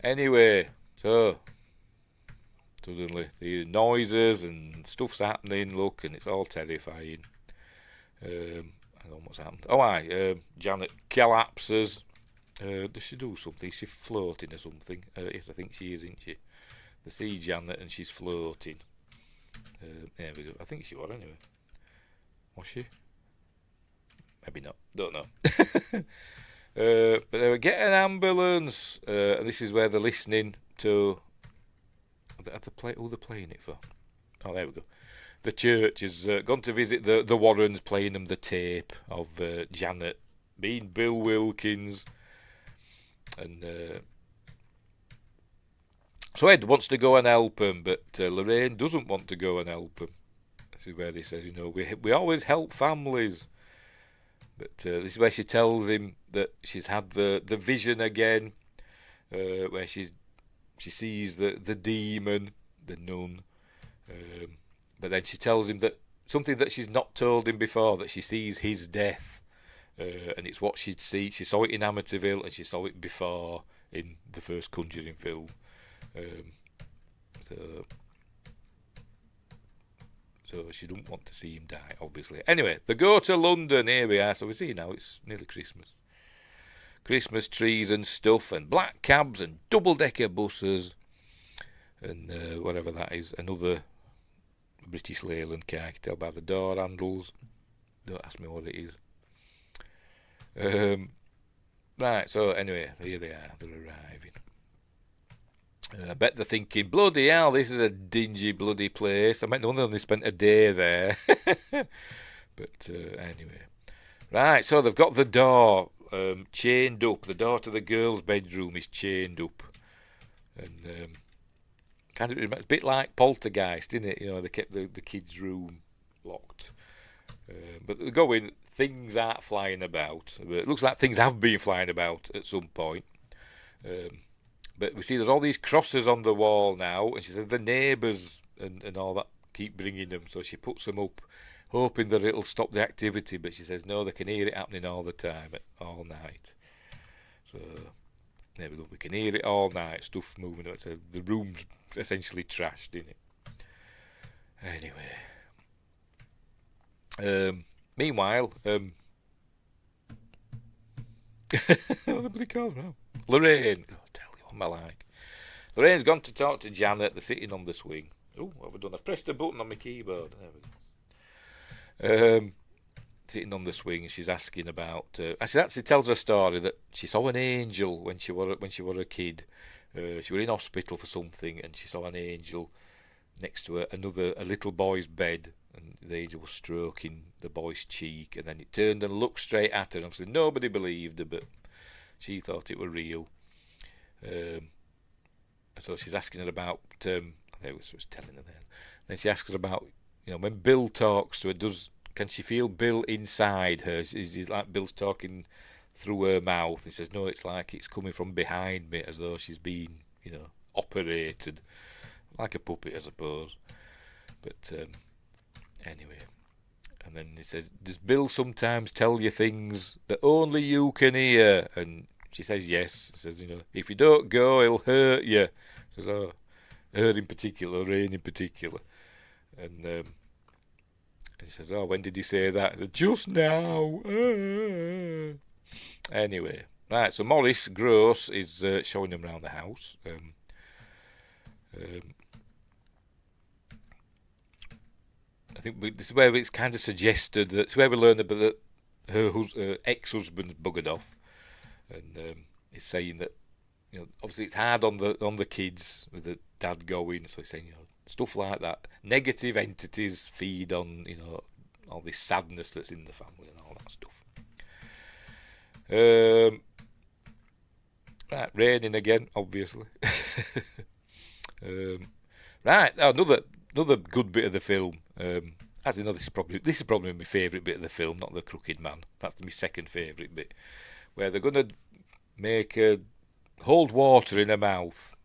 anyway. So, suddenly, the noises and stuff's happening, look, and it's all terrifying. I don't know what's happened. Janet collapses. Does she do something? Is she floating or something? Yes, I think she is, isn't she? They see Janet and she's floating. There we go. I think she was, anyway. Was she? Maybe not. Don't know. But they were getting an ambulance, and this is where they're listening to. Who they're playing it for? Oh, there we go. The church has gone to visit the Warrens, playing them the tape of Janet being Bill Wilkins, and so Ed wants to go and help him, but Lorraine doesn't want to go and help him. This is where he says, we always help families. But this is where she tells him that she's had the vision again, where she sees the demon, the nun. But then she tells him that something that she's not told him before, that she sees his death. And it's what she'd see. She saw it in Amityville and she saw it before in the first Conjuring film. So she don't want to see him die, obviously. Anyway, they go to London. Here we are. So we see now it's nearly Christmas. Christmas trees and stuff, and black cabs and double-decker buses, and whatever that is. Another British Leyland car. I can tell by the door handles. Don't ask me what it is. Right, so anyway, here they are. They're arriving. I bet they're thinking, bloody hell, this is a dingy bloody place. I mean, no wonder they spent a day there. But anyway. Right, so they've got the door chained up. The door to the girls' bedroom is chained up. And kind of a bit like Poltergeist, isn't it? They kept the kids' room locked. But they go in, things aren't flying about. It looks like things have been flying about at some point. But we see there's all these crosses on the wall now, and she says the neighbours and all that keep bringing them, so she puts them up, hoping that it'll stop the activity, but she says no, they can hear it happening all the time, all night. So there we go, we can hear it all night, stuff moving. So the room's essentially trashed, isn't it? Anyway. Meanwhile, what the bloody call now? Lorraine. Oh, tell you what am I like. Lorraine's gone to talk to Janet. They're sitting on the swing. Oh, what have I done? I've pressed a button on my keyboard. There we go. sitting on the swing, and she's asking about. She actually tells her story that she saw an angel when she were a kid. She were in hospital for something, and she saw an angel next to a little boy's bed, and the angel was stroking the boy's cheek, and then it turned and looked straight at her. And obviously nobody believed her, but she thought it were real. So she's asking her about. I was telling her then. Then she asks her about, when Bill talks to her, can she feel Bill inside her? Is like Bill's talking through her mouth? He says, no, it's like it's coming from behind me, as though she's been, operated. Like a puppet, I suppose. But anyway. And then he says, does Bill sometimes tell you things that only you can hear? And she says yes. He says, if you don't go, he'll hurt you. He says, oh, her in particular, Rain in particular. And he says, oh, when did he say that? He says, just now. Anyway. Right, so Maurice Gross is showing him around the house. I think this is where it's kind of suggested that it's where we learn about that her ex-husband's buggered off, and he's saying that obviously it's hard on the kids with the dad going, so he's saying stuff like that. Negative entities feed on all this sadness that's in the family and all that stuff. Right, raining again, obviously. Right, another good bit of the film. As you know, this is probably my favourite bit of the film, not the crooked man. That's my second favourite bit, where they're going to hold water in her mouth,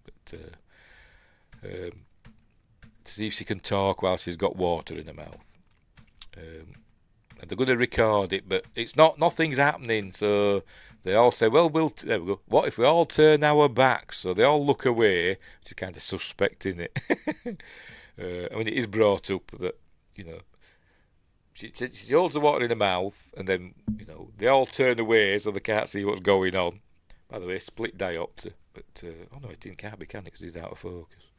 but to see if she can talk while she's got water in her mouth. And they're going to record it, but nothing's happening. So they all say, well, there we go. What if we all turn our backs? So they all look away, which is kind of suspect, isn't it? It is brought up that, she holds the water in her mouth, and then, they all turn away so they can't see what's going on. By the way, split diopter, but, oh no, can't be, can it, because he's out of focus.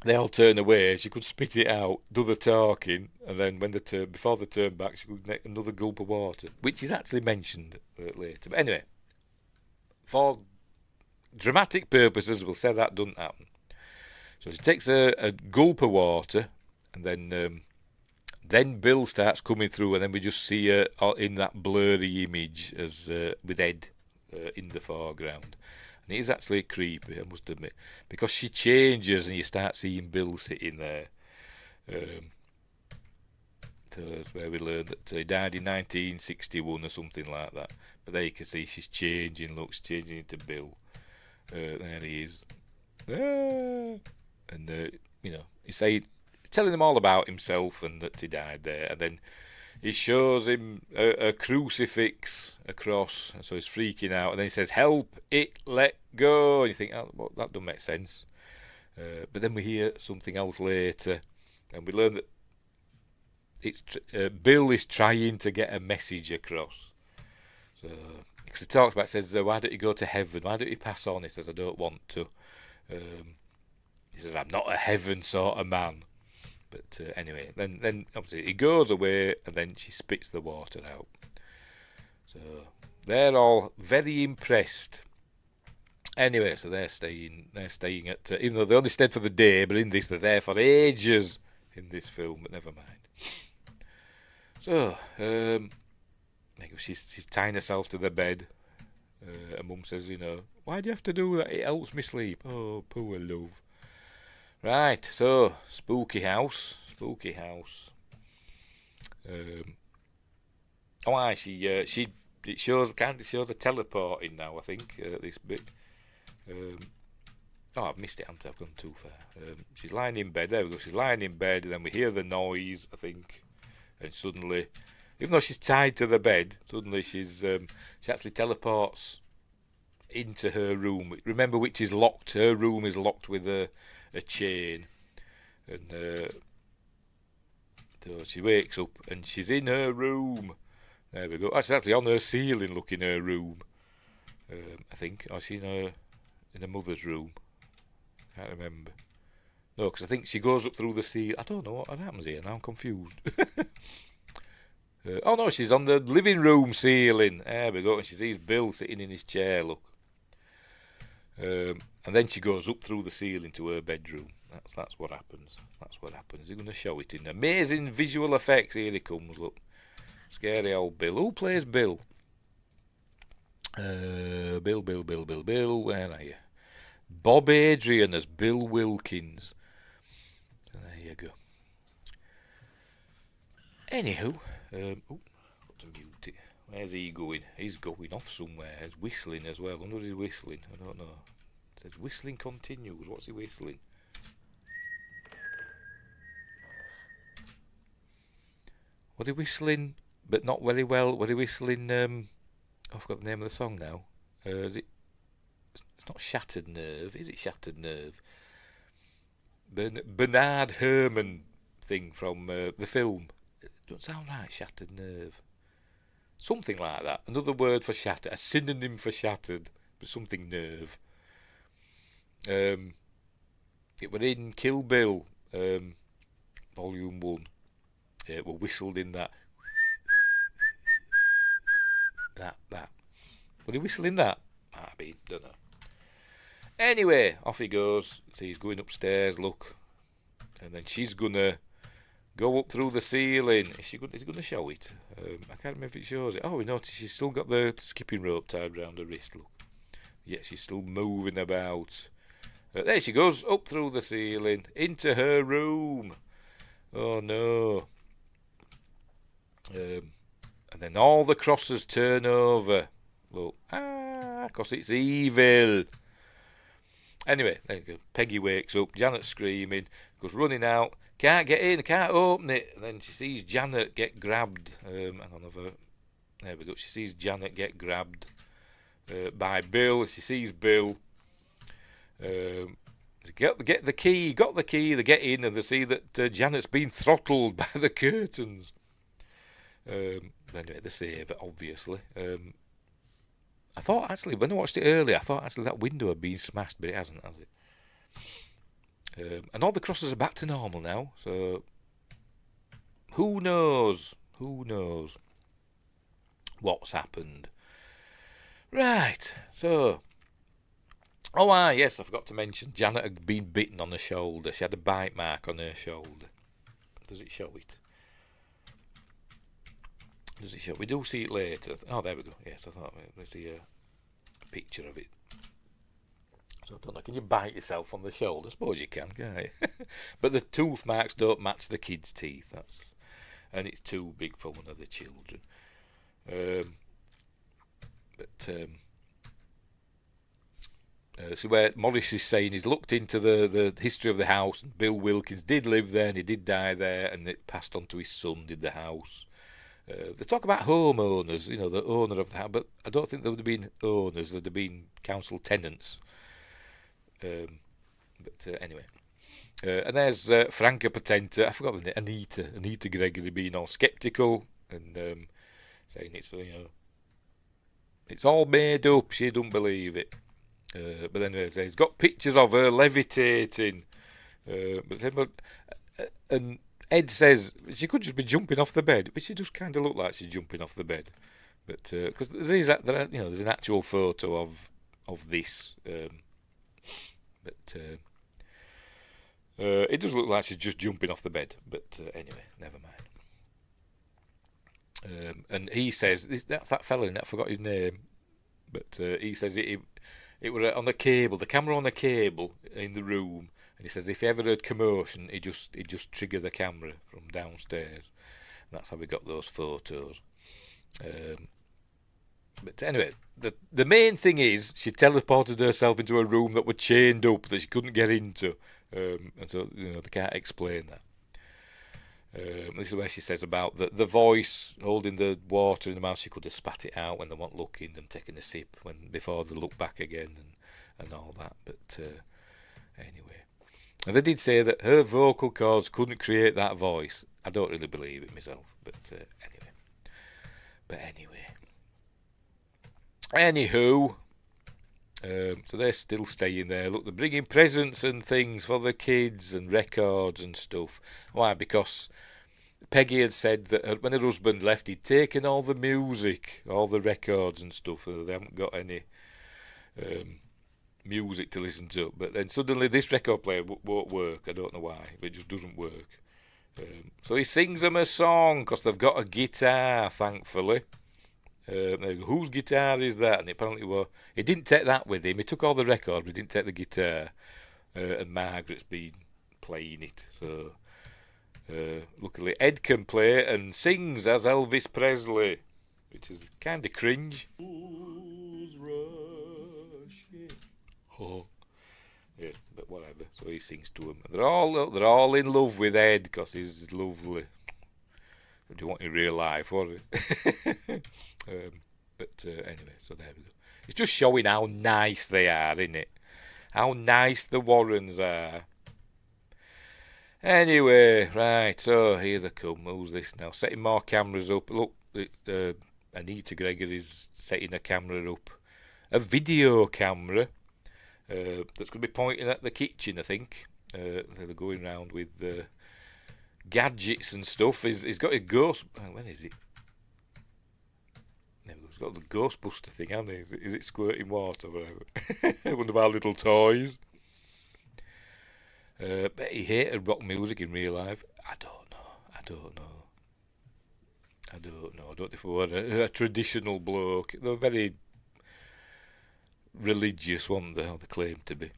They all turn away. She could spit it out, do the talking, and then before they turn back, she could get another gulp of water, which is actually mentioned later. But anyway, for dramatic purposes, we'll say that doesn't happen. So she takes a gulp of water, and then Bill starts coming through, and then we just see her in that blurry image as with Ed in the foreground. And it is actually creepy, I must admit, because she changes and you start seeing Bill sitting there. So that's where we learn that he died in 1961 or something like that. But there you can see she's changing, looks changing into Bill. There he is. And, he's telling them all about himself and that he died there. And then he shows him a crucifix, a cross, and so he's freaking out. And then he says, help it, let go. And you think, oh, well, that doesn't make sense. But then we hear something else later, and we learn that it's Bill is trying to get a message across. So, because he talks about, says, why don't you go to heaven? Why don't you pass on? He says, I don't want to. He says, I'm not a heaven sort of man. But anyway, then obviously he goes away, and then she spits the water out. So they're all very impressed. Anyway, so they're staying at, even though they only stayed for the day, but in this they're there for ages in this film. But never mind. So she's tying herself to the bed. Her mum says, why do you have to do that? It helps me sleep. Oh, poor love. Right, so spooky house. It shows a teleporting now, I think, this bit. I've missed it, haven't I? I've gone too far. She's lying in bed. There we go. She's lying in bed, and then we hear the noise, I think, and suddenly, even though she's tied to the bed, suddenly she actually teleports into her room. Remember, which is locked. Her room is locked with a chain, and so she wakes up and she's in her room. There we go. She's actually on her ceiling, looking her room. I think. Or she's in her mother's room. Can't remember. No, because I think she goes up through the sea. I don't know what happens here. Now I'm confused. Oh no, she's on the living room ceiling. There we go. And she sees Bill sitting in his chair. Look. And then she goes up through the ceiling to her bedroom. That's what happens. That's what happens. They're going to show it in amazing visual effects. Here he comes. Look, scary old Bill. Who plays Bill? Bill. Where are you? Bob Adrian as Bill Wilkins. So there you go. Anywho, got to mute it. Where's he going? He's going off somewhere. He's whistling as well. I wonder if he's whistling. I don't know. It says whistling continues. What's he whistling? What are he whistling? But not very well. What are he whistling? I forgot the name of the song now. Is it? It's not Shattered Nerve. Is it Shattered Nerve? Bernard Herrmann thing from the film. It don't sound right. Shattered Nerve. Something like that. Another word for shattered. A synonym for shattered. But something nerve. It were in Kill Bill. Volume 1. It were whistled in that. That. Were he whistling that? Might have been. Don't know. Anyway, off he goes. So he's going upstairs, look. And then she's going to go up through the ceiling. Is he going to show it? I can't remember if it shows it. Oh, we notice she's still got the skipping rope tied around her wrist, look. Yeah, she's still moving about. There she goes, up through the ceiling, into her room. Oh, no. And then all the crosses turn over. Look. Because it's evil. Anyway, there you go. Peggy wakes up, Janet's screaming, goes running out, can't get in, can't open it. And then she sees Janet get grabbed. There we go. She sees Janet get grabbed by Bill. She sees Bill. Get the key, got the key, they get in and they see that Janet's been throttled by the curtains. Anyway, they save it, obviously. I thought, actually, when I watched it earlier, I thought, actually, that window had been smashed, but it hasn't, has it? And all the crosses are back to normal now, so who knows? Who knows what's happened? Right, so... Oh, yes, I forgot to mention, Janet had been bitten on her shoulder. She had a bite mark on her shoulder. Does it show it? Does it show? We do see it later. Oh, there we go. Yes, I thought let's see a picture of it. So I don't know. Can you bite yourself on the shoulder? I suppose you can, can't you? But the tooth marks don't match the kids' teeth. And it's too big for one of the children. So where Morris is saying he's looked into the history of the house, and Bill Wilkins did live there and he did die there, and it passed on to his son, did the house. They talk about homeowners, the owner of the house, but I don't think there would have been owners, there'd have been council tenants. Anyway. And there's Franca Potenta, I forgot the name, Anita Gregory being all sceptical and saying it's all made up, she don't believe it. But then he's got pictures of her levitating. And Ed says she could just be jumping off the bed, but she does kind of look like she's jumping off the bed. But because there's an actual photo of this, it does look like she's just jumping off the bed. But anyway, never mind. And he says that's that fella, I forgot his name, but he says it was on a cable, the camera on a cable in the room. And he says if he ever heard commotion, he'd just trigger the camera from downstairs. And that's how we got those photos. But anyway, the main thing is she teleported herself into a room that were chained up that she couldn't get into. And so, they can't explain that. This is where she says about the voice holding the water in the mouth. She could have spat it out when they weren't looking and taken a sip before they look back again and all that. But anyway. And they did say that her vocal cords couldn't create that voice. I don't really believe it myself, but anyway. Anywho, So they're still staying there. Look, they're bringing presents and things for the kids and records and stuff. Why? Because Peggy had said that when her husband left, he'd taken all the music, all the records and stuff. They haven't got any music to listen to. But then suddenly this record player won't work. I don't know why, but it just doesn't work. So he sings them a song because they've got a guitar, thankfully. They go, whose guitar is that? And apparently, he didn't take that with him. He took all the record, but he didn't take the guitar. And Margaret's been playing it. So luckily, Ed can play and sings as Elvis Presley, which is kind of cringe. Oh. Yeah, but whatever. So he sings to them. They're all in love with Ed because he's lovely. What do you want in real life, was it? Anyway, so there we go. It's just showing how nice they are, isn't it? How nice the Warrens are. Anyway, right, so here they come. Who's this now? Setting more cameras up. Look, Anita Gregory's setting a camera up. A video camera. That's going to be pointing at the kitchen, I think. They're going around with gadgets and stuff. He's got a ghost. When is it? He's got the Ghostbuster thing, hasn't he? Is it squirting water? Whatever. One of our little toys. Bet he hated rock music in real life. I don't know. I don't know if he were a traditional bloke. They were very religious, weren't they? They claimed to be.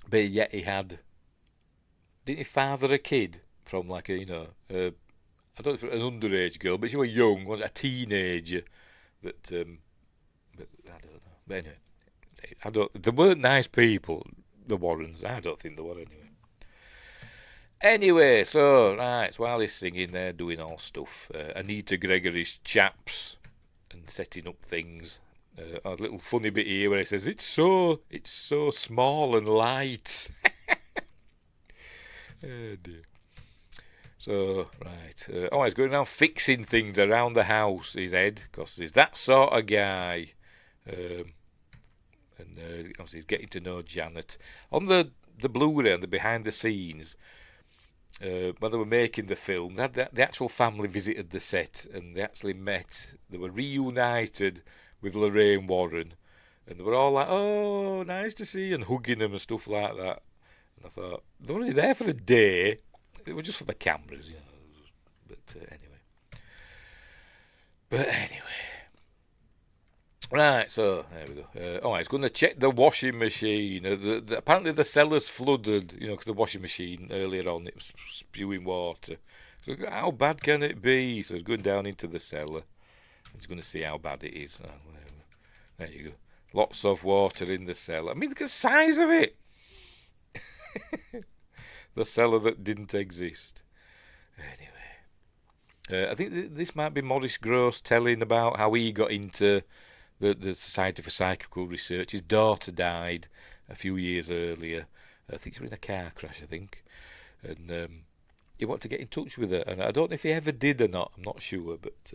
But yet he had... Didn't he father a kid from like a, I don't know if it was an underage girl, but she was young, wasn't a teenager. But I don't know. But anyway, they weren't nice people, the Warrens. I don't think they were anyway. Anyway, so, right, so while he's singing, they're doing all stuff. Anita Gregory's chaps and setting up things. A little funny bit here where he says, it's so small and light. Oh dear. So, right. He's going around fixing things around the house, is Ed, because he's that sort of guy. And obviously he's getting to know Janet. On the Blu-ray and the behind the scenes, when they were making the film, the actual family visited the set and they actually met. They were reunited with Lorraine Warren. And they were all like, oh, nice to see you, and hugging them and stuff like that. And I thought, they were only there for a day. It was just for the cameras, But anyway. Right, so there we go. He's going to check the washing machine. Apparently the cellar's flooded, because the washing machine earlier on, it was spewing water. So how bad can it be? So he's going down into the cellar. He's going to see how bad it is. There you go. Lots of water in the cellar. I mean, look at the size of it. The cellar that didn't exist. Anyway. I think this might be Maurice Gross telling about how he got into the Society for Psychical Research. His daughter died a few years earlier. I think she was in a car crash, I think. And he wanted to get in touch with her. And I don't know if he ever did or not. I'm not sure. But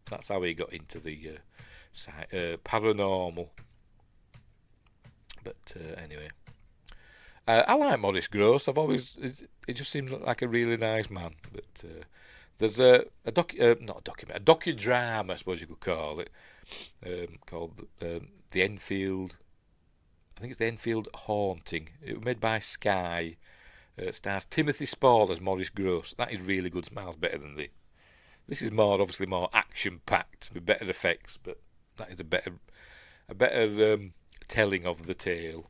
that's how he got into the paranormal. But anyway. I like Maurice Gross. It just seems like a really nice man. But there's a docudrama, I suppose you could call it, called The Enfield. I think it's The Enfield Haunting. It was made by Sky. It stars Timothy Spall as Maurice Gross. That is really good. Smiles better than this. This is obviously more action-packed with better effects, but that is a better telling of the tale.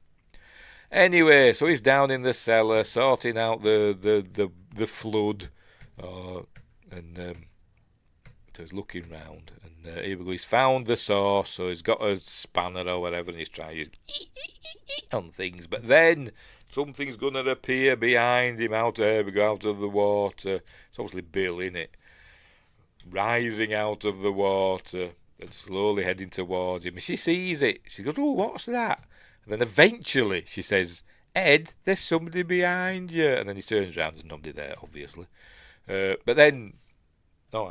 Anyway, so he's down in the cellar sorting out the flood, and so he's looking round, and here we go. He's found the source, so he's got a spanner or whatever, and he's trying on things. But then something's going to appear behind him. Out of the water. It's obviously Bill, innit? Rising out of the water and slowly heading towards him. And she sees it. She goes, "Oh, what's that?" And then eventually she says, "Ed, there's somebody behind you." And then he turns around, there's nobody there, obviously. But then,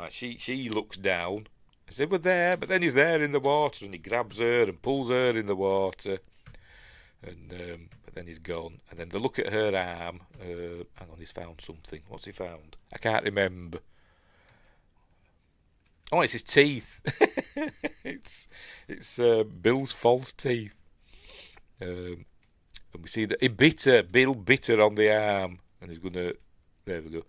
she looks down, He said, we're there, but then he's there in the water, and he grabs her and pulls her in the water, and but then he's gone. And then they look at her arm. Hang on, he's found something. What's he found? I can't remember. Oh, it's his teeth. it's Bill's false teeth. And we see that Bill bit her on the arm, and he's gonna. There we go.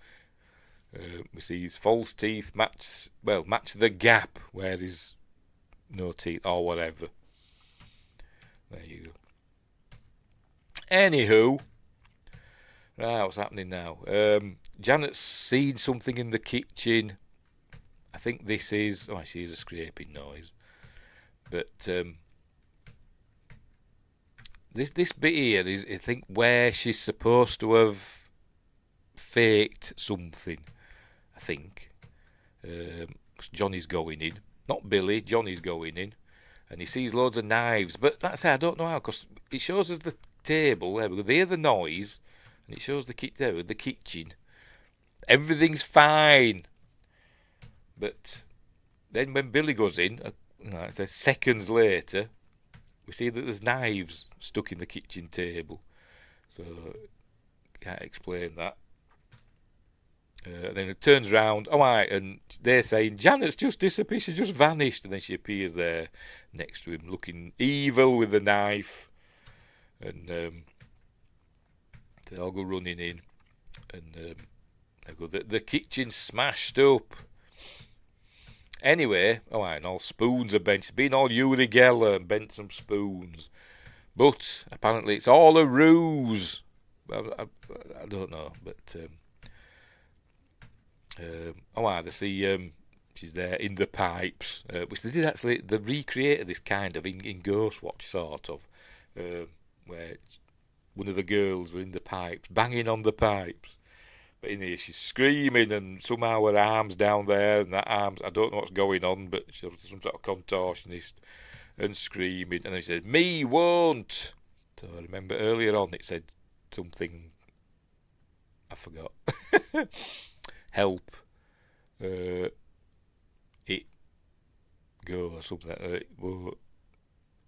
We see his false teeth match the gap where there's no teeth or whatever. There you go. Anywho, right, what's happening now? Janet's seen something in the kitchen. I think this is. Oh, I see, a scraping noise. But this bit here is, I think, where she's supposed to have faked something. I think. 'Cause Johnny's going in. Not Billy, Johnny's going in. And he sees loads of knives. But that's it, I don't know how, because it shows us the table. There we go. They hear the noise. And it shows the kitchen. Everything's fine. But then when Billy goes in, it says seconds later, we see that there's knives stuck in the kitchen table. So, can't explain that. And then it turns around, and they're saying, Janet's just disappeared, she just vanished. And then she appears there next to him, looking evil with the knife. And they all go running in. And the kitchen's smashed up. Anyway, and all spoons are bent. Been all Uri Geller and bent some spoons. But apparently it's all a ruse. I don't know, but... they see she's there in the pipes, which they did actually. They recreated this kind of in Ghostwatch, sort of, where one of the girls were in the pipes, banging on the pipes. But in here, she's screaming, and somehow her arm's down there, and that arm's, I don't know what's going on, but she's some sort of contortionist, and screaming. And then she said, "Me won't." So I remember earlier on it said something. I forgot. Help it go or something.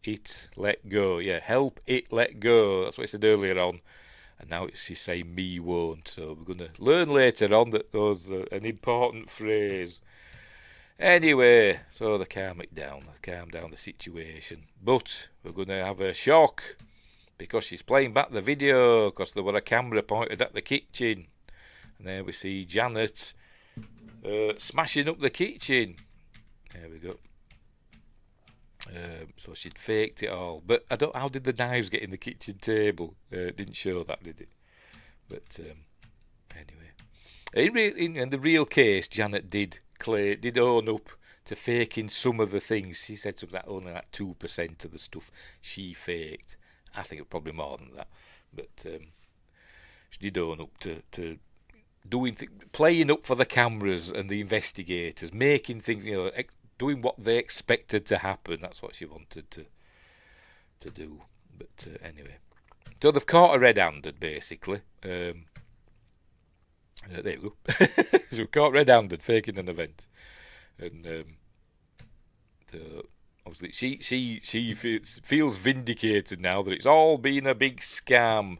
It let go. Yeah, help it let go. That's what it said earlier on. And now she's saying me won't. So we're going to learn later on that those are an important phrase. Anyway, so they calm down the situation. But we're going to have a shock because she's playing back the video because there were a camera pointed at the kitchen. And there we see Janet smashing up the kitchen. There we go. So she'd faked it all. But how did the knives get in the kitchen table? Didn't show that, did it? But anyway. In the real case, Janet did own up to faking some of the things. She said something that only like 2% of the stuff she faked. I think it probably more than that. But she did own up to playing up for the cameras and the investigators, making things, doing what they expected to happen. That's what she wanted to do. But anyway, so they've caught her red-handed, basically. There you go. So we've caught red-handed, faking an event, and so obviously she feels vindicated now that it's all been a big scam.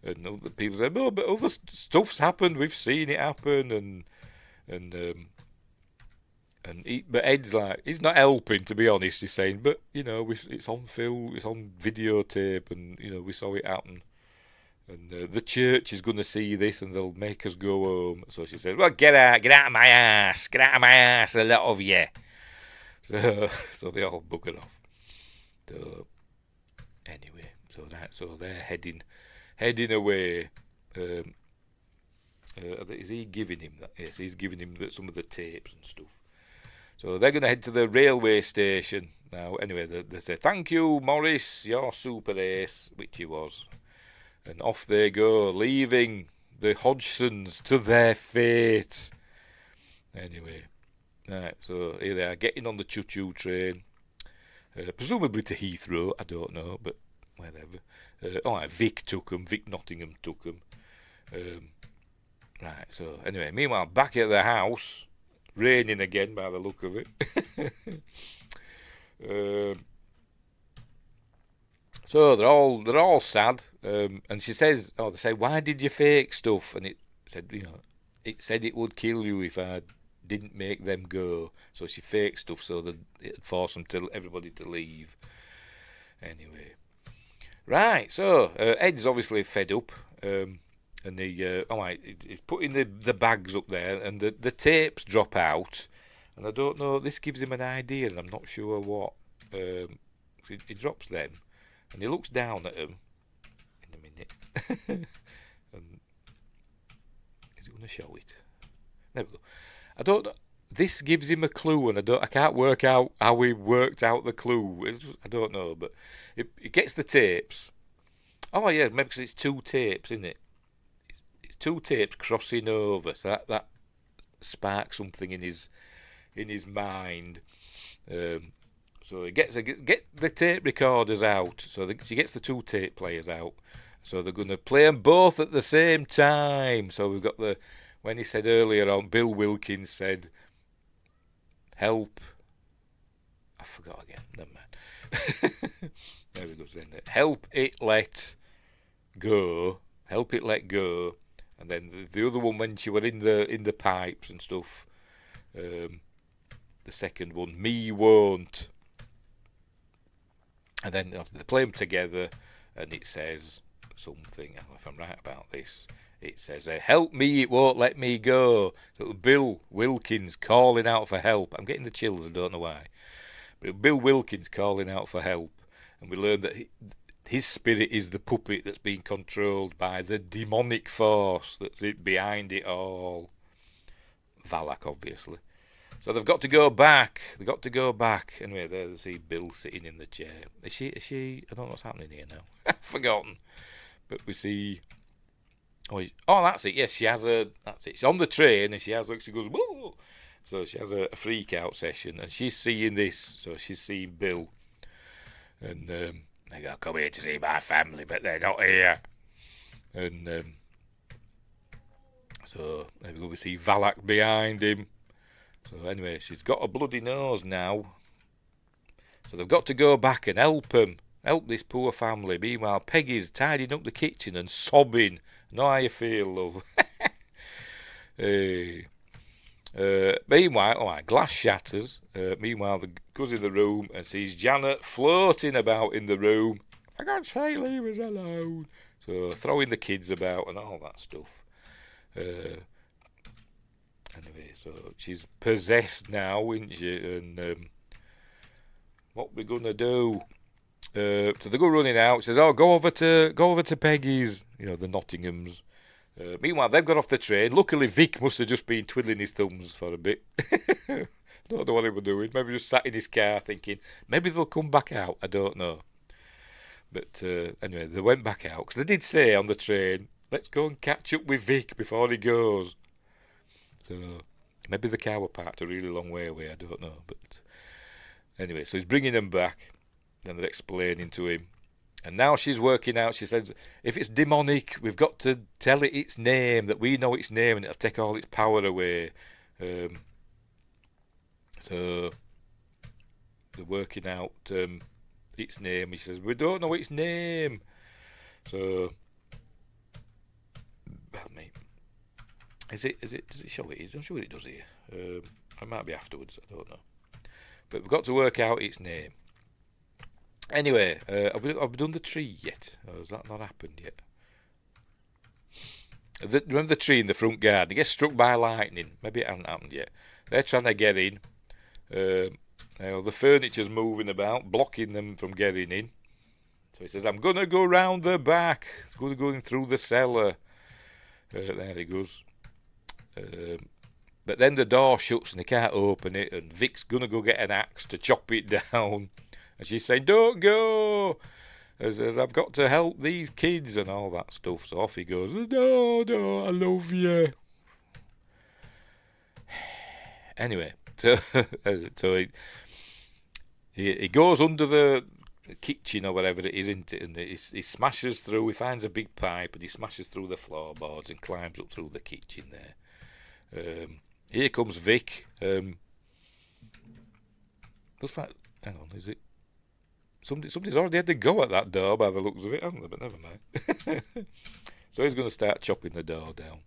And other people say, "Oh, but other stuff's happened. We've seen it happen." But Ed's like, he's not helping, to be honest. He's saying, "But it's on film, it's on videotape, and we saw it happen. And the church is going to see this, and they'll make us go home." So she said, "Well, get out of my ass, a lot of you." So they all bugger off. So anyway, so they're heading away. Is he giving him that? Yes, he's giving him some of the tapes and stuff. So they're going to head to the railway station now. Anyway, they say, "Thank you, Morris, you're super ace," which he was. And off they go, leaving the Hodgsons to their fate. Anyway, right, so here they are, getting on the choo-choo train. Presumably to Heathrow, I don't know, but whatever. Vic Nottingham took them. Right, so anyway, meanwhile, back at the house, raining again by the look of it. So they're all sad, and she says, "Oh, they say, why did you fake stuff?" And it said, it said it would kill you if I didn't make them go. So she faked stuff so that it'd force everybody to leave. Anyway, right. So Ed's obviously fed up, and he's putting the bags up there, and the tapes drop out, and I don't know. This gives him an idea, and I'm not sure what. He drops them. And he looks down at him in a minute. And is he going to show it? There we go. I don't know. This gives him a clue, and I can't work out how he worked out the clue. I don't know, but it gets the tapes. Oh yeah, maybe because it's two tapes, isn't it? It's two tapes crossing over, so that sparks something in his mind. So he get the tape recorders out. So she gets the two tape players out. So they're going to play them both at the same time. So we've got when he said earlier on, Bill Wilkins said, "Help." I forgot again. Never mind. There we go. Help it let go. Help it let go. And then the other one when she were in the pipes and stuff. The second one, me won't. And then after they play them together, and it says something. If I'm right about this, it says, "Help me! It won't let me go." So it was Bill Wilkins calling out for help. I'm getting the chills. I don't know why, but it was Bill Wilkins calling out for help, and we learned that his spirit is the puppet that's being controlled by the demonic force that's behind it all. Valak, obviously. So they've got to go back. Anyway, there they see Bill sitting in the chair. Is she? I don't know what's happening here now. I've forgotten. But we see. Oh, that's it. Yes, she has that's it. She's on the train and she goes, whoa. So she has a freak out session and she's seeing this. So she's seeing Bill. And they go, "Come here to see my family," but they're not here. And so there we go. We see Valak behind him. So anyway, she's got a bloody nose now. So they've got to go back and help this poor family. Meanwhile, Peggy's tidying up the kitchen and sobbing. Know how you feel, love. Meanwhile, glass shatters. Meanwhile, the goes in the room and sees Janet floating about in the room. "For God's sake, leave us alone." So throwing the kids about and all that stuff. Anyway, so she's possessed now, isn't she? And what we're gonna do? So they go running out. Says, "Oh, go over to Peggy's." The Nottinghams. Meanwhile, they've got off the train. Luckily, Vic must have just been twiddling his thumbs for a bit. Don't know what he was doing. Maybe just sat in his car thinking maybe they'll come back out. I don't know. But anyway, they went back out because they did say on the train, "Let's go and catch up with Vic before he goes." So maybe the car were parked a really long way away. I don't know. But anyway, so he's bringing them back. Then they're explaining to him. And now she's working out. She says, if it's demonic, we've got to tell it its name, that we know its name, and it'll take all its power away. So they're working out its name. He says, "We don't know its name." So, does it show it? I'm sure it does here. It might be afterwards. I don't know. But we've got to work out its name. Anyway, have we done the tree yet? Or has that not happened yet? Remember the tree in the front garden? It gets struck by lightning. Maybe it hasn't happened yet. They're trying to get in. The furniture's moving about, blocking them from getting in. So he says, "I'm going to go round the back. It's going to go in through the cellar." There he goes. But then the door shuts and he can't open it, and Vic's going to go get an axe to chop it down. And she's saying, "Don't go. As I've got to help these kids," and all that stuff. So off he goes. No, I love you. Anyway, so he goes under the kitchen or whatever it is, isn't it? And he smashes through. He finds a big pipe and he smashes through the floorboards and climbs up through the kitchen there. here comes Vic. Looks like, hang on, is it? Somebody's already had to go at that door by the looks of it, haven't they? But never mind. So he's going to start chopping the door down.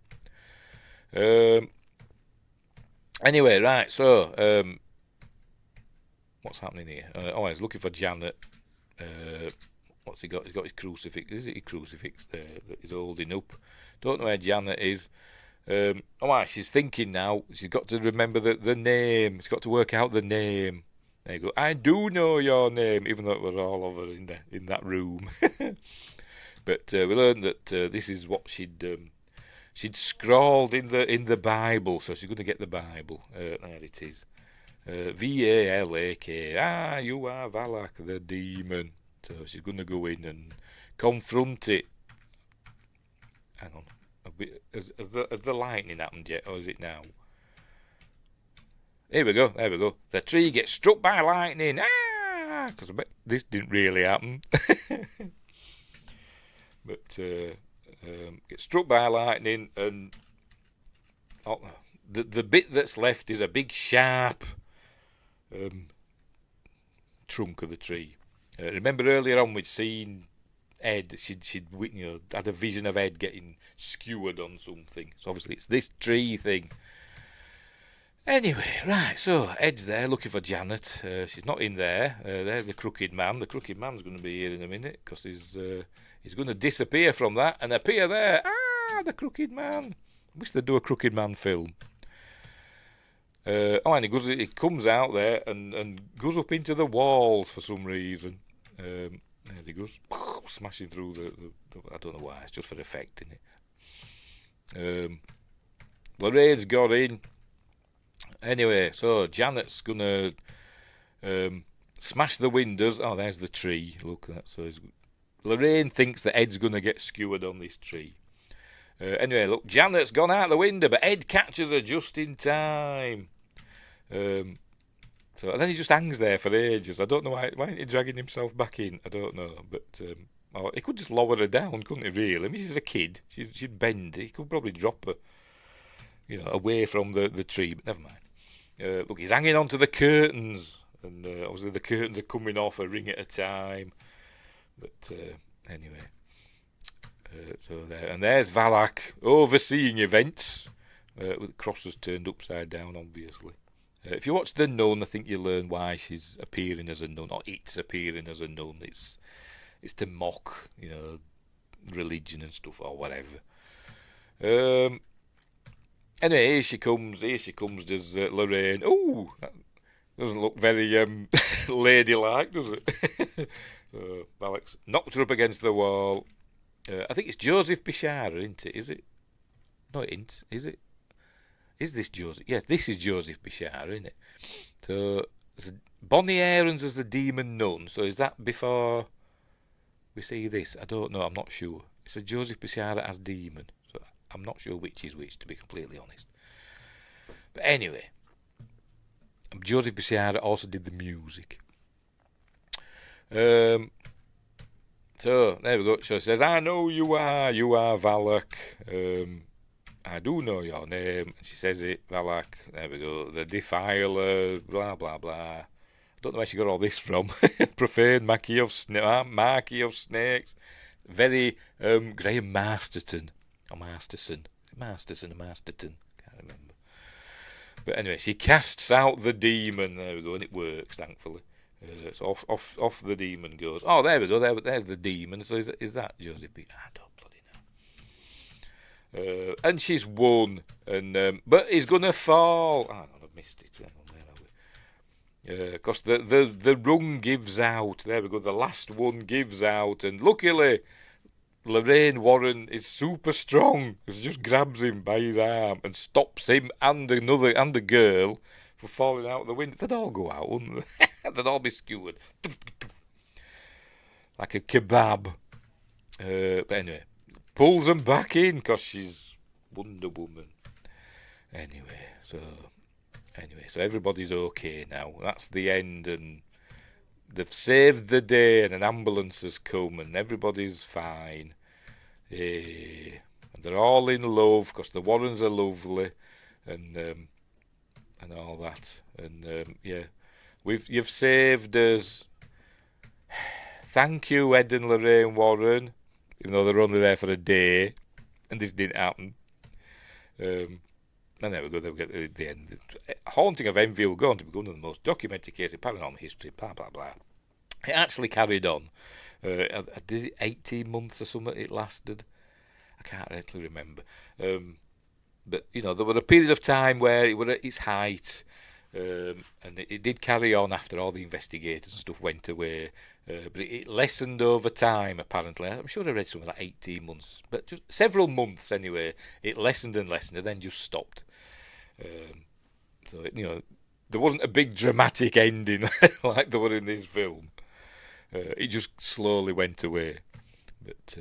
Anyway, right, so what's happening here? He's looking for Janet. What's he got? He's got his crucifix. Is it his crucifix there that he's holding up? Don't know where Janet is. She's thinking now. She's got to remember the name. She's got to work out the name. There you go. I do know your name, even though it was all over in that room. But we learned that this is what she'd scrawled in the Bible, so she's going to get the Bible. There it is. Valak. Ah, you are Valak, the demon. So she's going to go in and confront it. Hang on. Has the lightning happened yet, or is it now? There we go. The tree gets struck by lightning. Ah! Because I bet this didn't really happen. But gets struck by lightning, and the bit that's left is a big sharp trunk of the tree. Remember earlier on we'd seen Ed. She'd had a vision of Ed getting skewered on something. So obviously it's this tree thing. Anyway, right, so Ed's there looking for Janet. She's not in there. There's the crooked man. The crooked man's going to be here in a minute because he's going to disappear from that and appear there. Ah, the crooked man. I wish they'd do a crooked man film. And he comes out there and goes up into the walls for some reason. There he goes, smashing through the I don't know why. It's just for effect, isn't it? Lorraine's got in. Anyway, so Janet's gonna smash the windows. Oh, there's the tree. Look at that. So Lorraine thinks that Ed's gonna get skewered on this tree. Anyway, look, Janet's gone out the window, but Ed catches her just in time. So and then he just hangs there for ages. I don't know why isn't he dragging himself back in? I don't know, but he could just lower her down, couldn't he? Really? I mean, she's a kid. She'd bend. He could probably drop her, away from the tree. But never mind. Look, he's hanging onto the curtains, and obviously the curtains are coming off a ring at a time. But anyway, so there, and there's Valak overseeing events with crosses turned upside down, obviously. If you watch The Nun, I think you learn why she's appearing as a nun, or it's appearing as a nun. It's to mock, religion and stuff, or whatever. Anyway, here she comes, does Lorraine. Oh, that doesn't look very ladylike, does it? So Alex knocked her up against the wall. I think it's Joseph Bishara, isn't it? Is it? No, it ain't. Is it? Is this Joseph? Yes, this is Joseph Bishara, isn't it? So Bonnie Aarons as the demon nun. So is that before we see this? I don't know. I'm not sure. It's a Joseph Bishara as demon. So I'm not sure which is which, to be completely honest. But anyway, Joseph Bishara also did the music. So there we go. So it says, I know you are Valak. I do know your name. And she says it, Valak. There we go. The Defiler, blah, blah, blah. I don't know where she got all this from. Profane Marquis of Snakes. Very Graham Masterton. Or Masterson. Masterton. Can't remember. But anyway, she casts out the demon. There we go. And it works, thankfully. So off the demon goes. Oh, there we go. There's the demon. So is that Joseph B? I don't bloody know. And she's won. And but he's gonna fall. Oh, I've missed it. Where are we? Because the rung gives out. There we go. The last one gives out, and luckily, Lorraine Warren is super strong. She just grabs him by his arm and stops him and the girl for falling out the window. They'd all go out, wouldn't they? They'd all be skewered like a kebab. But anyway, pulls them back in because she's Wonder Woman. Anyway, so everybody's okay now. That's the end, and they've saved the day, and an ambulance has come, and everybody's fine. And they're all in love because the Warrens are lovely, and and all that. And yeah, you've saved us. Thank you, Ed and Lorraine Warren, even though they were only there for a day, and this didn't happen. And there we go. They get the end. Haunting of Enfield going to be one of the most documented cases in paranormal history. Blah blah blah. It actually carried on. Did it 18 months or something? It lasted. I can't actually remember. But there were a period of time where it was at its height, and it did carry on after all the investigators and stuff went away. But it lessened over time, apparently. I'm sure I read something like 18 months, but just several months anyway. It lessened and lessened, and then just stopped. So there wasn't a big dramatic ending like there were in this film. It just slowly went away. But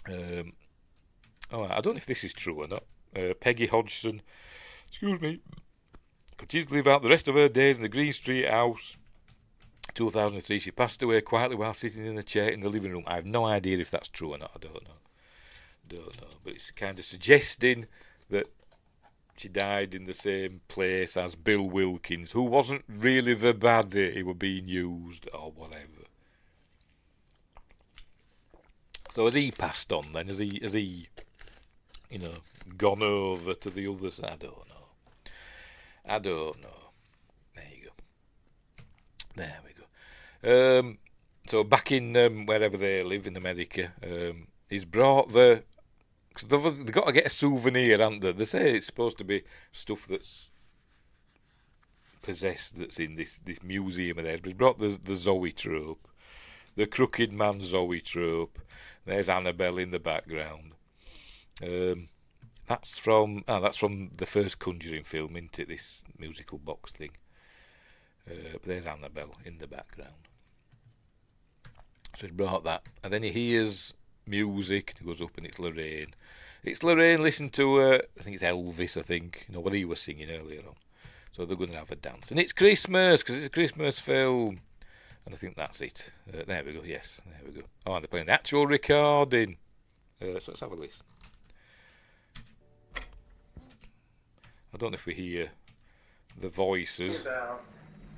anyway. I don't know if this is true or not. Peggy Hodgson, excuse me, continued to live out the rest of her days in the Green Street house. 2003, she passed away quietly while sitting in a chair in the living room. I have no idea if that's true or not. I don't know. But it's kind of suggesting that she died in the same place as Bill Wilkins, who wasn't really the baddie. He was being used or whatever. So has he passed on then? Has he gone over to the other side? I don't know. There you go. There we go. So back in wherever they live in America, he's brought because they've got to get a souvenir, haven't they? They say it's supposed to be stuff that's possessed, that's in this museum of theirs. But he's brought the zoetrope, the crooked man zoetrope. There's Annabelle in the background. That's from the first Conjuring film, isn't it? This musical box thing. But there's Annabelle in the background. So he brought that, and then he hears music. He goes up, and it's Lorraine. It's Lorraine. Listen to I think it's Elvis. I think what he was singing earlier on. So they're going to have a dance, and it's Christmas because it's a Christmas film. And I think that's it. There we go. Yes, there we go. Oh, and they're playing the actual recording. So let's have a listen. I don't know if we hear the voices. About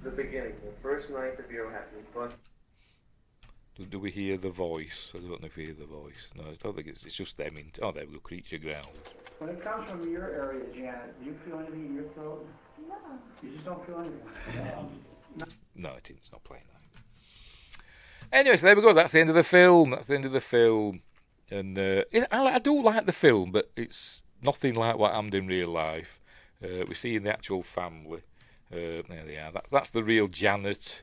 the beginning, the first night of your happy fun. Do we hear the voice? I don't know if we hear the voice. No, I don't think it's just them. Oh, there we go. Creature ground. When it comes from your area, Janet, do you feel anything in your throat? No. You just don't feel anything? No, it's not playing that. Anyway, so there we go. That's the end of the film. And I do like the film, but it's nothing like what happened in real life. We see in the actual family. There they are. That's the real Janet,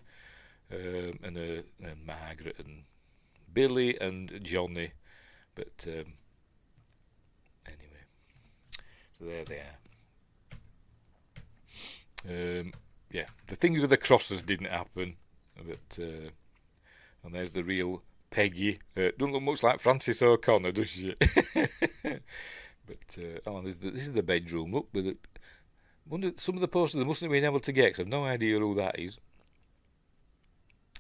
and Margaret and Billy and Johnny. But anyway, so there they are. Yeah, the things with the crosses didn't happen, but and there's the real Peggy. Doesn't look much like Frances O'Connor, does she? But this is the bedroom. Look, with it. Wonder some of the posters they mustn't have been able to get, because I've no idea who that is.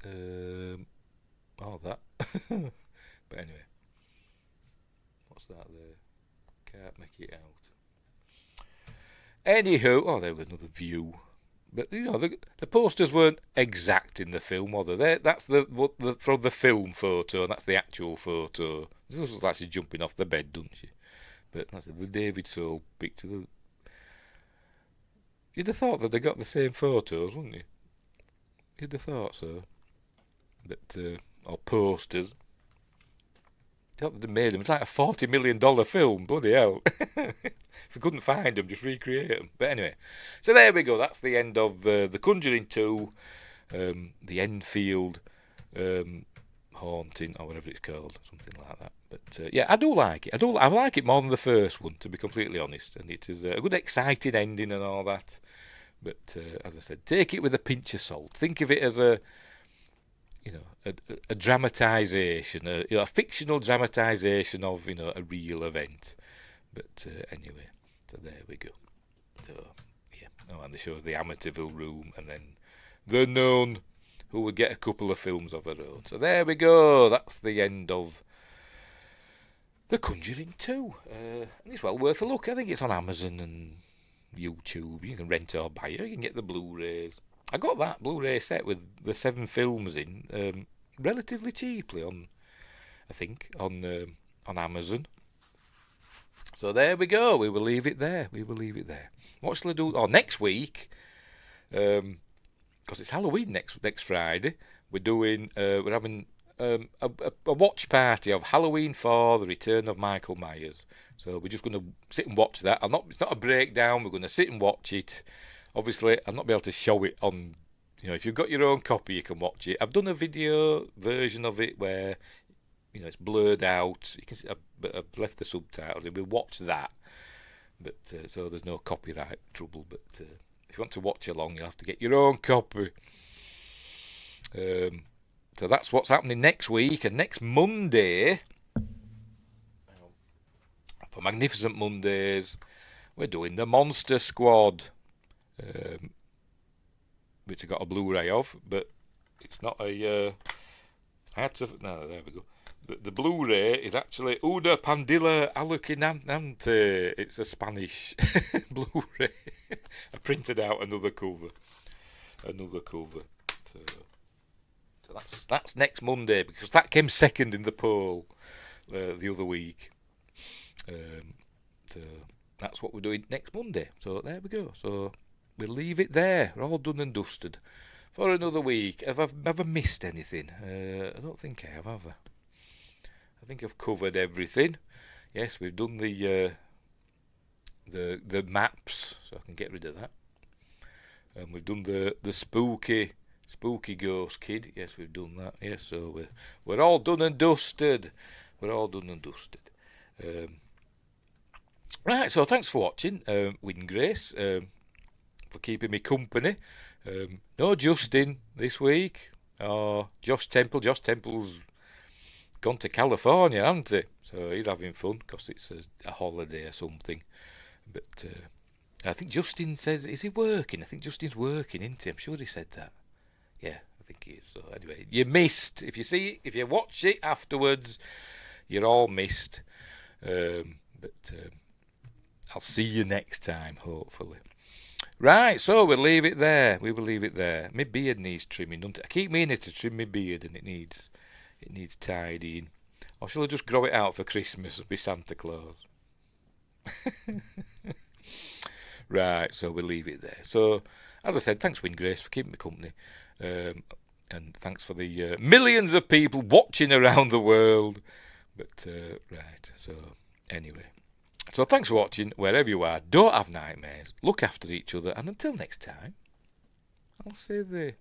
That. But anyway, what's that there? Can't make it out. Anywho, there was another view. But the posters weren't exact in the film, were they? That's from the film photo, and that's the actual photo. This looks like she's jumping off the bed, doesn't she? But that's the David Soul picture. You'd have thought that they got the same photos, wouldn't you? You'd have thought so. But or posters. I thought they'd made them. It's like a $40 million film. Bloody hell! If they couldn't find them, just recreate them. But anyway, so there we go. That's the end of the Conjuring 2, the Enfield haunting, or whatever it's called, something like that. But yeah, I do like it. I like it more than the first one, to be completely honest. And it is a good, exciting ending and all that. But as I said, take it with a pinch of salt. Think of it as a dramatisation, a fictional dramatisation of a real event. But anyway, so there we go. So yeah, and it shows the Amityville room, and then the nun, who would get a couple of films of her own. So there we go. That's the end of The Conjuring 2. And it's well worth a look. I think it's on Amazon, and YouTube. You can rent or buy it. You can get the Blu-rays. I got that Blu-ray set with the 7 films in relatively cheaply on, I think, on Amazon. So there we go. We will leave it there. What shall I do? Oh, next week, because it's Halloween next Friday. We're having a watch party of Halloween 4: The Return of Michael Myers. So we're just going to sit and watch that. It's not a breakdown. We're going to sit and watch it. Obviously, I'll not be able to show it on. If you've got your own copy, you can watch it. I've done a video version of it where it's blurred out. You can see, but I've left the subtitles. We'll watch that. But so there's no copyright trouble. But if you want to watch along, you'll have to get your own copy. So that's what's happening next week. And next Monday, for Magnificent Mondays, we're doing the Monster Squad, which I got a Blu-ray of, but it's not a. I had to. No, there we go. The Blu-ray is actually Una Pandilla Alucinante. It's a Spanish Blu-ray. I printed out another cover. So that's next Monday, because that came second in the poll the other week. So that's what we're doing next Monday. So there we go. So we'll leave it there. We're all done and dusted for another week. Have I missed anything? I don't think I have I? I think I've covered everything. Yes, we've done the maps, so I can get rid of that. And we've done the spooky ghost kid. Yes, we've done that. Yes, so we're all done and dusted. Right, so thanks for watching, Win Grace, for keeping me company. No Justin this week. Oh, Josh Temple's gone to California, hasn't he? So he's having fun because it's a holiday or something. But I think Justin says, is he working? I think Justin's working, isn't he? I'm sure he said that. Yeah, I think he is. So anyway, you missed. If you watch it afterwards, you're all missed. But I'll see you next time, hopefully. Right, so we'll leave it there. We will leave it there. My beard needs trimming, doesn't it? I keep meaning to trim my beard, and it needs tidying. Or shall I just grow it out for Christmas and be Santa Claus? Right, so we'll leave it there. So, as I said, thanks, Win Grace, for keeping me company. And thanks for the millions of people watching around the world. But, right, so, anyway. So, thanks for watching, wherever you are. Don't have nightmares. Look after each other. And until next time, I'll say the...